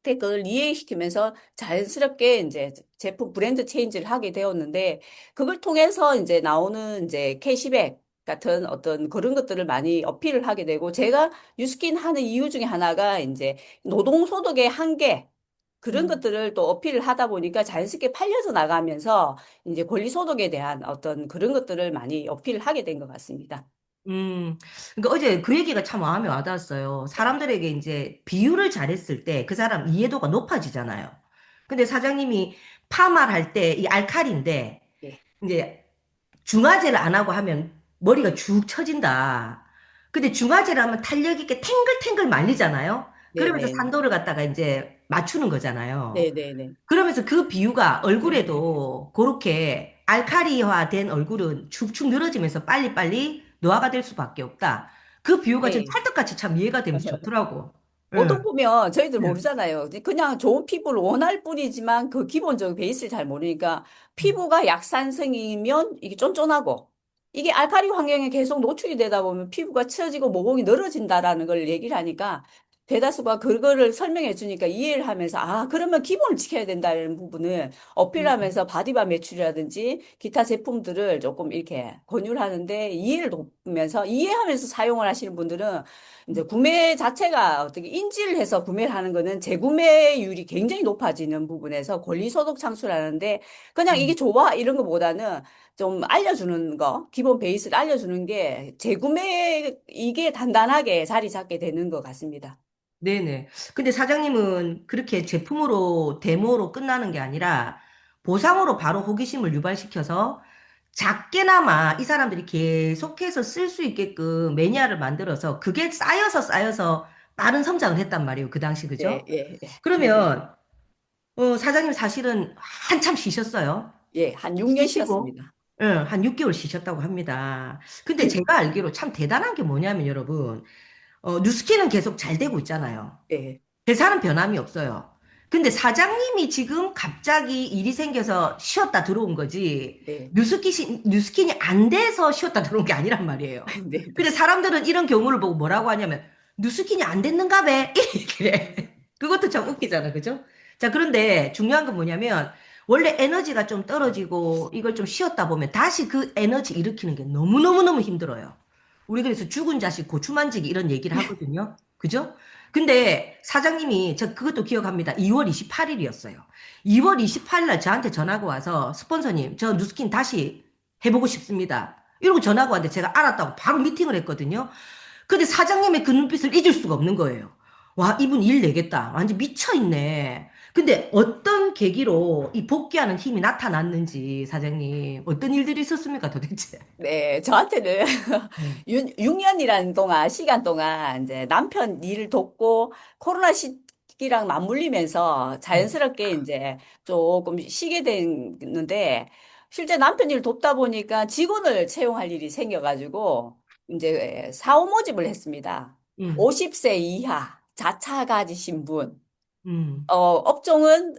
그걸 이해시키면서 자연스럽게 이제 제품 브랜드 체인지를 하게 되었는데 그걸 통해서 이제 나오는 이제 캐시백 같은 어떤 그런 것들을 많이 어필을 하게 되고 제가 뉴스킨 하는 이유 중에 하나가 이제 노동소득의 한계 그런 음. 것들을 또 어필을 하다 보니까 자연스럽게 팔려서 나가면서 이제 권리소득에 대한 어떤 그런 것들을 많이 어필을 하게 된 것 같습니다. 그러니까 어제 그 얘기가 참 마음에 와닿았어요. 사람들에게 이제 비유를 잘했을 때 그 사람 이해도가 높아지잖아요. 근데 사장님이 파마를 할 때 이 알칼리인데 예. 이제 중화제를 안 하고 하면 머리가 죽 처진다. 근데 중화제를 하면 탄력 있게 탱글탱글 말리잖아요. 그러면서 네네. 산도를 갖다가 이제 맞추는 거잖아요. 네네네. 그러면서 그 비유가 얼굴에도 그렇게 알카리화 된 얼굴은 축축 늘어지면서 빨리빨리 노화가 될 수밖에 없다. 그 비유가 지금 네. 찰떡같이 참 이해가 되면서 좋더라고. 보통 응. 보면 저희들 응. 모르잖아요. 그냥 좋은 피부를 원할 뿐이지만 그 기본적인 베이스를 잘 모르니까 피부가 약산성이면 이게 쫀쫀하고 이게 알카리 환경에 계속 노출이 되다 보면 피부가 처지고 모공이 늘어진다라는 걸 얘기를 하니까 대다수가 그거를 설명해 주니까 이해를 하면서 그러면 기본을 지켜야 된다는 부분을 응. 어필하면서 바디바 매출이라든지 기타 제품들을 조금 이렇게 권유를 하는데 이해를 돕면서 이해하면서 사용을 하시는 분들은 이제 구매 자체가 어떻게 인지를 해서 구매를 하는 거는 재구매율이 굉장히 높아지는 부분에서 권리소득 창출하는데 그냥 이게 응. 좋아 이런 것보다는 좀 알려주는 거, 기본 베이스를 알려주는 게 재구매 이게 단단하게 자리 잡게 되는 것 같습니다. 네네. 근데 사장님은 그렇게 제품으로, 데모로 끝나는 게 아니라 보상으로 바로 호기심을 유발시켜서 작게나마 이 사람들이 계속해서 쓸 수 있게끔 매니아를 만들어서 그게 쌓여서 빠른 성장을 했단 말이에요. 그 당시, 예, 그죠? 예, 그러면, 사장님 사실은 한참 쉬셨어요. 예, 한 6년 쉬시고, 쉬었습니다. 한 6개월 쉬셨다고 합니다. 근데 제가 알기로 참 대단한 게 뭐냐면 여러분, 뉴스키는 계속 잘 되고 있잖아요. 예, 회사는 변함이 없어요. 근데 사장님이 지금 갑자기 일이 생겨서 쉬었다 들어온 거지, 예, 뉴스킨이 안 돼서 쉬었다 들어온 게 아니란 말이에요. 네, 근데 네, 사람들은 이런 경우를 보고 뭐라고 하냐면, 뉴스킨이 안 됐는가 배? 이래. 그것도 참 웃기잖아, 그죠? 자, 그런데 중요한 건 뭐냐면, 원래 에너지가 좀 떨어지고 이걸 좀 쉬었다 보면 다시 그 에너지 일으키는 게 너무너무너무 힘들어요. 우리 그래서 죽은 자식 고추 만지기 이런 얘기를 하거든요. 그죠? 근데 사장님이 저 그것도 기억합니다. 2월 28일이었어요. 2월 28일 날 저한테 전화가 와서 스폰서님, 저 누스킨 다시 해보고 싶습니다. 이러고 전화가 왔는데 제가 알았다고 바로 미팅을 했거든요. 근데 사장님의 그 눈빛을 잊을 수가 없는 거예요. 와, 이분 일 내겠다. 완전 미쳐있네. 근데 어떤 계기로 이 복귀하는 힘이 나타났는지 사장님 어떤 일들이 있었습니까 도대체? 네, 저한테는 네. 6년이라는 시간 동안 이제 남편 일을 돕고 코로나 시기랑 맞물리면서 음, 자연스럽게 이제 조금 쉬게 됐는데 실제 남편 일을 돕다 보니까 직원을 채용할 일이 생겨가지고 이제 사후 모집을 했습니다. 음, 50세 이하 자차 가지신 분. 음, 업종은,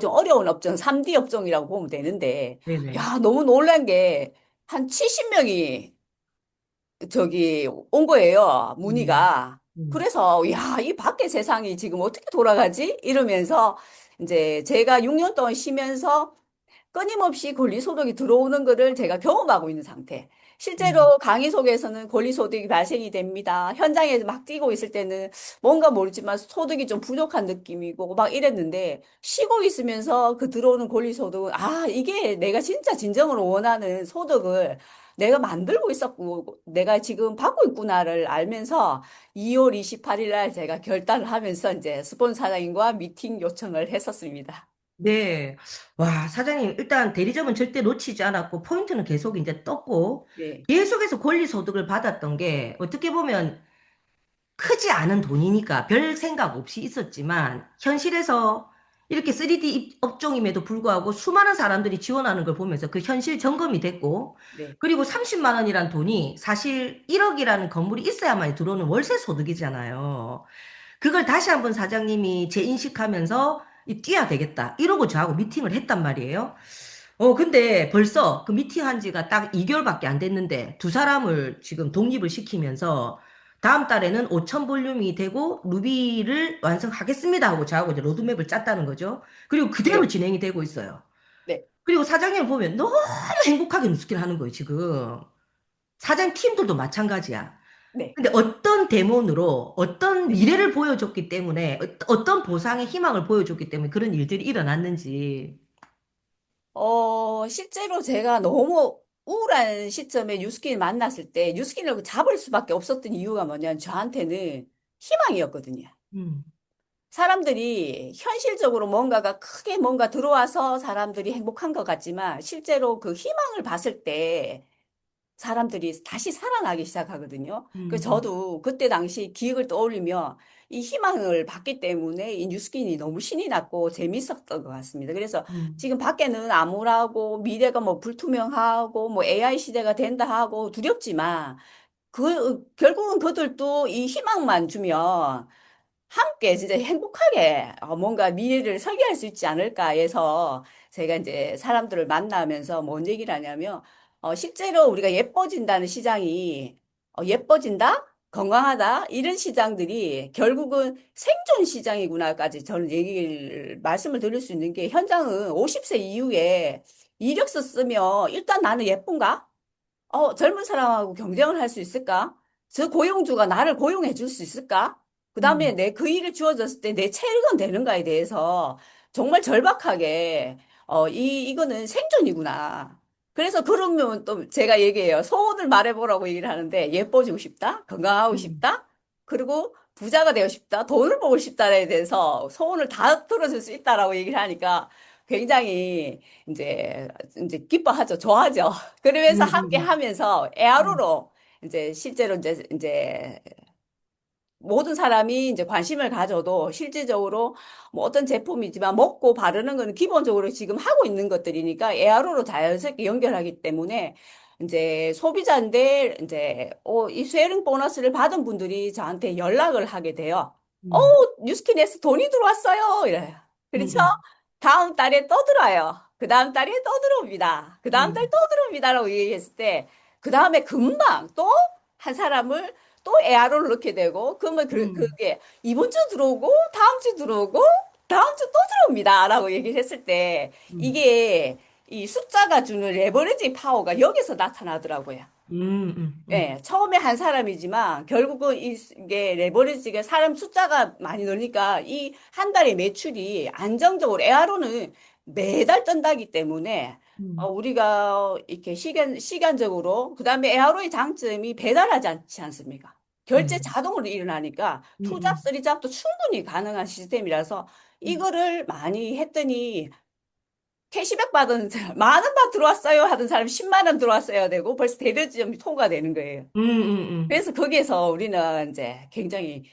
좀 어려운 업종, 3D 업종이라고 보면 되는데, 네네. 야, 너무 놀란 게, 한 70명이 온 거예요, 음, 문의가. 음, 그래서, 야, 이 밖의 세상이 지금 어떻게 돌아가지? 이러면서, 이제 제가 6년 동안 쉬면서 끊임없이 권리소득이 들어오는 것을 제가 경험하고 있는 상태. 음. 실제로 강의 속에서는 권리소득이 발생이 됩니다. 현장에 막 뛰고 있을 때는 뭔가 모르지만 소득이 좀 부족한 느낌이고 막 이랬는데 쉬고 있으면서 그 들어오는 권리소득은 아, 이게 내가 진짜 진정으로 원하는 소득을 내가 만들고 있었고 내가 지금 받고 있구나를 알면서 2월 28일 날 제가 결단을 하면서 이제 스폰서 사장님과 미팅 요청을 했었습니다. 네. 와, 사장님, 일단 대리점은 절대 놓치지 않았고, 포인트는 계속 이제 떴고, 네, 계속해서 권리소득을 받았던 게, 어떻게 보면 크지 않은 돈이니까 별 생각 없이 있었지만, 현실에서 이렇게 3D 업종임에도 불구하고 수많은 사람들이 지원하는 걸 보면서 그 현실 점검이 됐고, 네, 그리고 30만 원이란 돈이 사실 1억이라는 건물이 있어야만 들어오는 월세 소득이잖아요. 그걸 다시 한번 사장님이 재인식하면서 뛰어야 되겠다. 이러고 저하고 미팅을 했단 말이에요. 근데 벌써 그 미팅한 지가 딱 2개월밖에 안 됐는데 두 사람을 지금 독립을 시키면서 다음 달에는 5천 볼륨이 되고 루비를 완성하겠습니다 하고 저하고 이제 로드맵을 짰다는 거죠. 그리고 그대로 네, 진행이 되고 있어요. 네, 그리고 사장님을 보면 너무 행복하게 누스킬 하는 거예요, 지금. 사장 팀들도 마찬가지야. 네. 근데 어떤 데몬으로 어떤 미래를 보여줬기 때문에 어떤 보상의 희망을 보여줬기 때문에 그런 일들이 일어났는지. 실제로 제가 너무 우울한 시점에 뉴스킨을 만났을 때 뉴스킨을 잡을 수밖에 없었던 이유가 뭐냐면 저한테는 희망이었거든요. 음, 사람들이 현실적으로 뭔가가 크게 뭔가 들어와서 사람들이 행복한 것 같지만 실제로 그 희망을 봤을 때 사람들이 다시 살아나기 시작하거든요. 그래서 음, 저도 그때 당시 기억을 떠올리며 이 희망을 봤기 때문에 이 뉴스킨이 너무 신이 났고 재밌었던 것 같습니다. 그래서 음, 지금 밖에는 암울하고 미래가 뭐 불투명하고 뭐 AI 시대가 된다 하고 두렵지만 결국은 그들도 이 희망만 주면 함께 진짜 행복하게 뭔가 미래를 설계할 수 있지 않을까 해서 제가 이제 사람들을 만나면서 뭔 얘기를 하냐면 실제로 우리가 예뻐진다는 시장이 예뻐진다? 건강하다? 이런 시장들이 결국은 생존 시장이구나까지 저는 말씀을 드릴 수 있는 게 현장은 50세 이후에 이력서 쓰면 일단 나는 예쁜가? 젊은 사람하고 경쟁을 할 수 있을까? 저 고용주가 나를 고용해 줄 수 있을까? 그 다음에 음, 내 그 일을 주어졌을 때 내 체력은 되는가에 대해서 정말 절박하게, 이거는 생존이구나. 그래서 그러면 또 제가 얘기해요. 소원을 말해보라고 얘기를 하는데 예뻐지고 싶다? 건강하고 음, 싶다? 그리고 부자가 되고 싶다? 돈을 벌고 싶다에 대해서 소원을 다 들어줄 수 있다라고 얘기를 하니까 굉장히 이제 기뻐하죠. 좋아하죠. 그러면서 함께 음, 하면서 음, 에아로로 이제 실제로 이제 모든 사람이 이제 관심을 가져도 실질적으로 뭐 어떤 제품이지만 먹고 바르는 거는 기본적으로 지금 하고 있는 것들이니까 에아로로 자연스럽게 연결하기 때문에 이제 소비자인데 이제 이 쉐어링 보너스를 받은 분들이 저한테 연락을 하게 돼요. 어, 음, 뉴스킨에서 돈이 들어왔어요. 이래요. 그렇죠? 음, 다음 달에 또 들어와요. 그 다음 달에 또 들어옵니다. 그 다음 달 음, 또 들어옵니다라고 얘기했을 때, 그 다음에 금방 또 한 사람을 또 에아로를 넣게 되고, 그러면 음, 그게 이번 주 들어오고, 다음 주 들어오고, 다음 주 또 들어옵니다. 라고 얘기를 했을 때, 음, 이게 이 숫자가 주는 레버리지 파워가 여기서 나타나더라고요. 음. 예, 처음에 한 사람이지만 결국은 이게 레버리지가 사람 숫자가 많이 늘니까 이 한 달의 매출이 안정적으로 에아로는 매달 뜬다기 때문에 음, 우리가 이렇게 시간적으로 그다음에 에아로의 장점이 배달하지 않지 않습니까? 결제 네. 자동으로 일어나니까 투잡, 음, 쓰리잡도 충분히 가능한 시스템이라서 음, 이거를 많이 했더니 캐시백 받은 사람, 만 원만 들어왔어요 하던 사람 10만 원 들어왔어야 되고 벌써 대리점이 통과되는 거예요. 음. 그래서 거기에서 우리는 이제 굉장히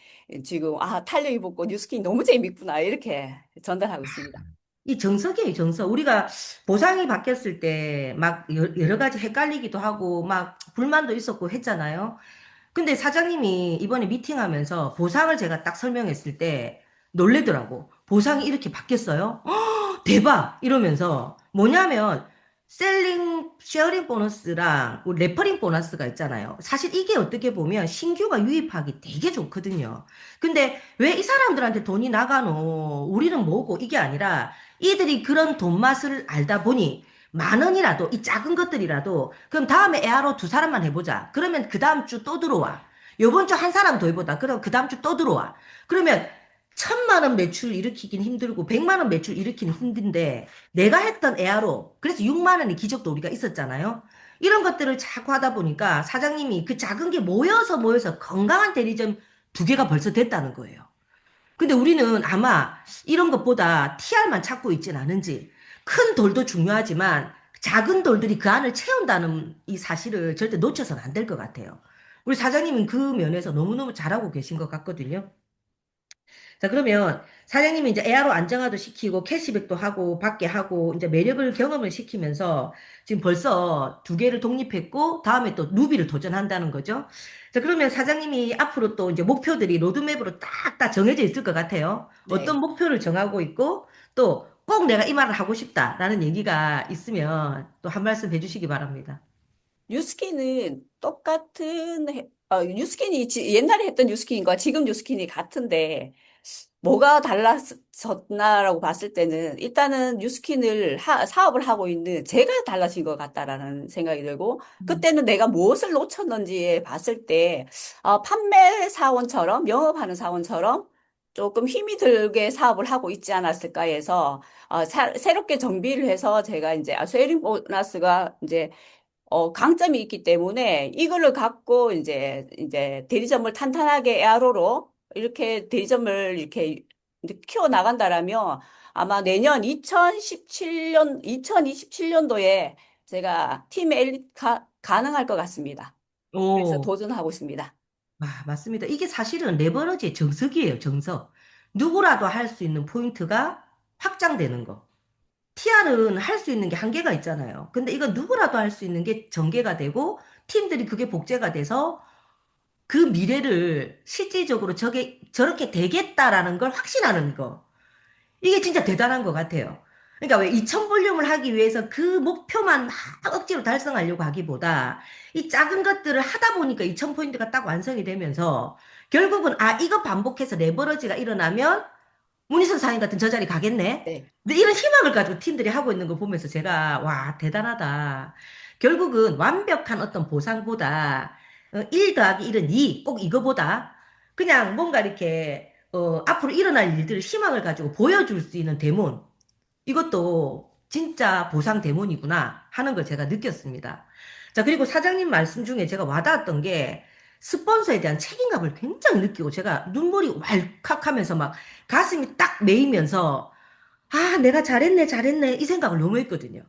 지금 탄력 입었고 뉴스킹 너무 재밌구나 이렇게 전달하고 있습니다. 이 정석이에요, 정석. 우리가 보상이 바뀌었을 때 막 여러 가지 헷갈리기도 하고 막 불만도 있었고 했잖아요. 근데 사장님이 이번에 미팅하면서 보상을 제가 딱 설명했을 때 놀래더라고. 보상이 이렇게 바뀌었어요? 대박! 이러면서 뭐냐면 셀링, 쉐어링 보너스랑 우리 레퍼링 보너스가 있잖아요. 사실 이게 어떻게 보면 신규가 유입하기 되게 좋거든요. 근데 왜 이 사람들한테 돈이 나가노? 우리는 뭐고? 이게 아니라 이들이 그런 돈 맛을 알다 보니 만 원이라도, 이 작은 것들이라도, 그럼 다음에 에아로 두 사람만 해보자. 그러면 그 다음 주 또 들어와. 요번 주 한 사람 더 해보자. 그럼 그 다음 주 또 들어와. 그러면 1,000만 원 매출 일으키긴 힘들고 100만 원 매출 일으키는 힘든데 내가 했던 에아로 그래서 6만 원의 기적도 우리가 있었잖아요. 이런 것들을 자꾸 하다 보니까 사장님이 그 작은 게 모여서 건강한 대리점 두 개가 벌써 됐다는 거예요. 근데 우리는 아마 이런 것보다 TR만 찾고 있진 않은지 큰 돌도 중요하지만 작은 돌들이 그 안을 채운다는 이 사실을 절대 놓쳐서는 안 될 것 같아요. 우리 사장님은 그 면에서 너무너무 잘하고 계신 것 같거든요. 자, 그러면 사장님이 이제 에아로 안정화도 시키고 캐시백도 하고 받게 하고 이제 매력을 경험을 시키면서 지금 벌써 두 개를 독립했고 다음에 또 누비를 도전한다는 거죠. 자, 그러면 사장님이 앞으로 또 이제 목표들이 로드맵으로 딱딱 정해져 있을 것 같아요. 어떤 네. 목표를 정하고 있고 또 꼭 내가 이 말을 하고 싶다라는 얘기가 있으면 또 한 말씀 해주시기 바랍니다. 뉴스킨은 뉴스킨이 옛날에 했던 뉴스킨과 지금 뉴스킨이 같은데, 뭐가 달라졌나라고 봤을 때는 일단은 뉴스킨을 사업을 하고 있는 제가 달라진 것 같다라는 생각이 들고, 그때는 내가 무엇을 놓쳤는지 봤을 때 판매 사원처럼 영업하는 사원처럼 조금 힘이 들게 사업을 하고 있지 않았을까 해서 새롭게 정비를 해서 제가 이제 쉐어링 보너스가 이제 강점이 있기 때문에 이거를 갖고 이제 대리점을 탄탄하게 에아로로 이렇게 대리점을 이렇게 이제 키워 나간다라면 아마 내년 2027년도에 제가 팀 엘리트 가능할 것 같습니다. 그래서 오. 도전하고 있습니다. 아, 맞습니다. 이게 사실은 레버러지의 정석이에요, 정석. 누구라도 할 수 있는 포인트가 확장되는 거. TR은 할 수 있는 게 한계가 있잖아요. 근데 이거 누구라도 할 수 있는 게 전개가 되고, 팀들이 그게 복제가 돼서 그 미래를 실질적으로 저렇게 되겠다라는 걸 확신하는 거. 이게 진짜 대단한 것 같아요. 그러니까 왜 2000볼륨을 하기 위해서 그 목표만 막 억지로 달성하려고 하기보다 이 작은 것들을 하다 보니까 2000포인트가 딱 완성이 되면서 결국은 아, 이거 반복해서 레버러지가 일어나면 문희선 사인 같은 저 자리 가겠네. 네. 근데 이런 희망을 가지고 팀들이 하고 있는 걸 보면서 제가 와, 대단하다. 결국은 완벽한 어떤 보상보다 1 더하기 1은 2, 꼭 이거보다 그냥 뭔가 이렇게 앞으로 일어날 일들을 희망을 가지고 보여줄 수 있는 대문. 이것도 진짜 보상 대문이구나 하는 걸 제가 느꼈습니다. 자, 그리고 사장님 말씀 중에 제가 와닿았던 게 스폰서에 대한 책임감을 굉장히 느끼고 제가 눈물이 왈칵 하면서 막 가슴이 딱 메이면서 아, 내가 잘했네 이 생각을 너무 했거든요.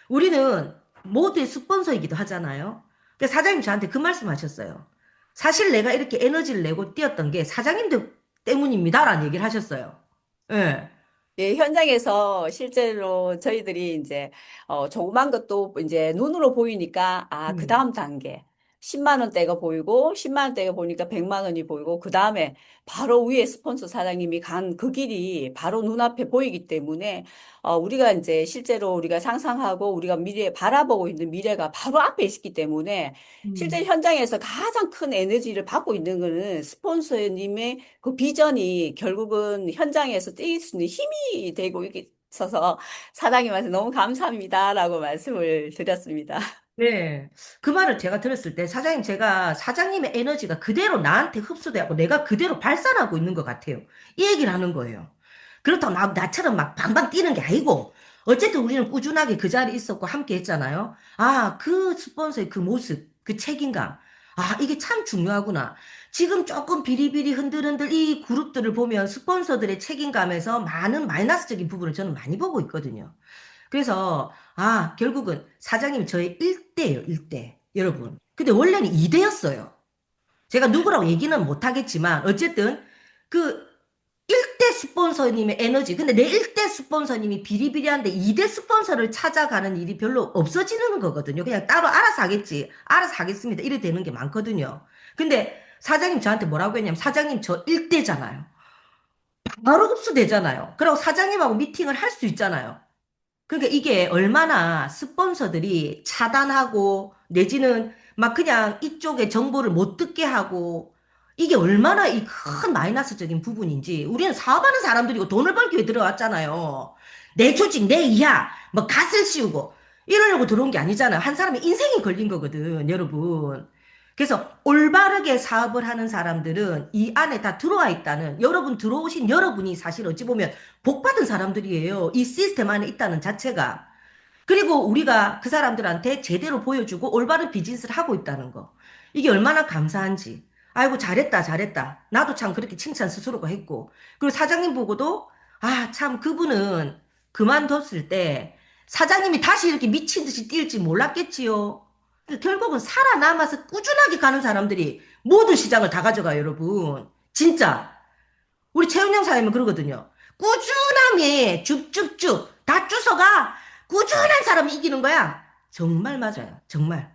우리는 모두의 스폰서이기도 하잖아요. 근데 사장님 저한테 그 말씀 하셨어요. 사실 내가 이렇게 에너지를 내고 뛰었던 게 사장님들 때문입니다라는 얘기를 하셨어요. 예. 예, 현장에서 실제로 저희들이 이제, 조그만 것도 이제 눈으로 보이니까, 그 음. 다음 단계. 10만 원대가 보이고, 10만 원대가 보니까 100만 원이 보이고, 그 다음에 바로 위에 스폰서 사장님이 간 그 길이 바로 눈앞에 보이기 때문에, 우리가 이제 실제로 우리가 상상하고 우리가 바라보고 있는 미래가 바로 앞에 있기 때문에, 실제 음. 현장에서 가장 큰 에너지를 받고 있는 거는 스폰서님의 그 비전이 결국은 현장에서 뛸 수 있는 힘이 되고 있어서 사장님한테 너무 감사합니다라고 말씀을 드렸습니다. 네. 그 말을 제가 들었을 때 사장님 제가 사장님의 에너지가 그대로 나한테 흡수되고 내가 그대로 발산하고 있는 것 같아요. 이 얘기를 하는 거예요. 그렇다고 나처럼 막 방방 뛰는 게 아니고 어쨌든 우리는 꾸준하게 그 자리에 있었고 함께 했잖아요. 아, 그 스폰서의 그 모습, 그 책임감. 아, 이게 참 중요하구나. 지금 조금 비리비리 흔들흔들 이 그룹들을 보면 스폰서들의 책임감에서 많은 마이너스적인 부분을 저는 많이 보고 있거든요. 그래서 아, 결국은 사장님이 저의 1대예요, 1대. 여러분. 근데 원래는 2대였어요. 제가 누구라고 얘기는 못하겠지만 어쨌든 그 1대 스폰서님의 에너지. 근데 내 1대 스폰서님이 비리비리한데 2대 스폰서를 찾아가는 일이 별로 없어지는 거거든요. 그냥 따로 알아서 하겠지. 알아서 하겠습니다. 이래 되는 게 많거든요. 근데 사장님 저한테 뭐라고 했냐면 사장님 저 1대잖아요. 바로 흡수되잖아요. 그리고 사장님하고 미팅을 할 수 있잖아요. 그러니까 이게 얼마나 스폰서들이 차단하고 내지는 막 그냥 이쪽에 정보를 못 듣게 하고 이게 얼마나 이 큰 마이너스적인 부분인지 우리는 사업하는 사람들이고 돈을 벌기 위해 들어왔잖아요. 내 조직, 내 이하, 뭐 갓을 씌우고 이러려고 들어온 게 아니잖아. 한 사람의 인생이 걸린 거거든, 여러분. 그래서 올바르게 사업을 하는 사람들은 이 안에 다 들어와 있다는, 여러분 들어오신 여러분이 사실 어찌 보면 복 받은 사람들이에요. 이 시스템 안에 있다는 자체가. 그리고 우리가 그 사람들한테 제대로 보여주고 올바른 비즈니스를 하고 있다는 거. 이게 얼마나 감사한지. 아이고, 잘했다, 잘했다. 나도 참 그렇게 칭찬 스스로가 했고. 그리고 사장님 보고도, 아, 참, 그분은 그만뒀을 때 사장님이 다시 이렇게 미친 듯이 뛸지 몰랐겠지요. 결국은 살아남아서 꾸준하게 가는 사람들이 모든 시장을 다 가져가요, 여러분. 진짜. 우리 최은영 사장님은 그러거든요. 꾸준함이 쭉쭉쭉 다 주워가 꾸준한 사람이 이기는 거야. 정말 맞아요. 정말.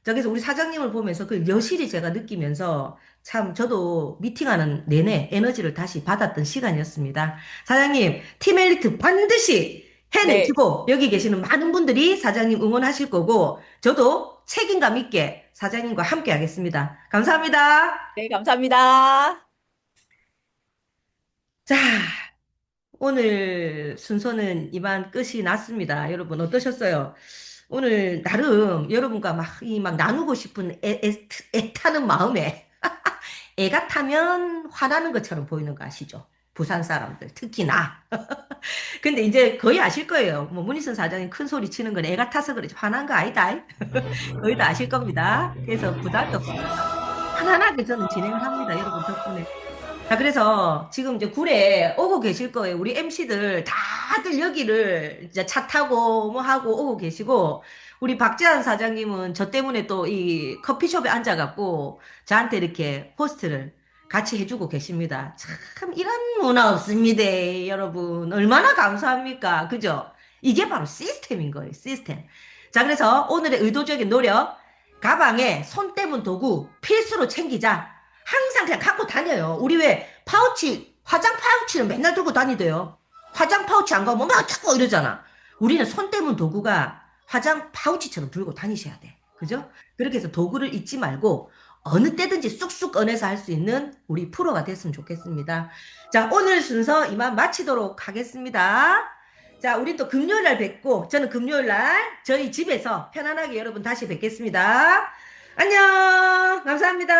자, 그래서 우리 사장님을 보면서 그 여실히 제가 느끼면서 참 저도 미팅하는 내내 에너지를 다시 받았던 시간이었습니다. 사장님, 팀 엘리트 반드시 네, 해내시고 여기 계시는 많은 분들이 사장님 응원하실 거고 저도 책임감 있게 사장님과 함께 하겠습니다. 감사합니다. 네, 감사합니다. 자, 오늘 순서는 이만 끝이 났습니다. 여러분 어떠셨어요? 오늘 나름 여러분과 막 나누고 싶은 애타는 마음에 애가 타면 화나는 것처럼 보이는 거 아시죠? 부산 사람들, 특히 나. 근데 이제 거의 아실 거예요. 뭐 문희선 사장님 큰 소리 치는 건 애가 타서 그러지 화난 거 아니다. 거의 다 아실 겁니다. 그래서 부담이 없습니다. 편안하게 저는 진행을 합니다. 여러분 덕분에. 자, 그래서 지금 이제 굴에 오고 계실 거예요. 우리 MC들 다들 여기를 이제 차 타고 뭐 하고 오고 계시고, 우리 박재환 사장님은 저 때문에 또 이 커피숍에 앉아갖고 저한테 이렇게 호스트를 같이 해주고 계십니다. 참, 이런 문화 없습니다, 여러분. 얼마나 감사합니까? 그죠? 이게 바로 시스템인 거예요, 시스템. 자, 그래서 오늘의 의도적인 노력, 가방에 손 떼문 도구 필수로 챙기자. 항상 그냥 갖고 다녀요. 우리 왜 파우치, 화장 파우치는 맨날 들고 다니대요. 화장 파우치 안 가면 막 자꾸 이러잖아. 우리는 손 떼문 도구가 화장 파우치처럼 들고 다니셔야 돼. 그죠? 그렇게 해서 도구를 잊지 말고 어느 때든지 쑥쑥 꺼내서 할 수 있는 우리 프로가 됐으면 좋겠습니다. 자, 오늘 순서 이만 마치도록 하겠습니다. 자, 우리 또 금요일 날 뵙고, 저는 금요일 날 저희 집에서 편안하게 여러분 다시 뵙겠습니다. 안녕! 감사합니다.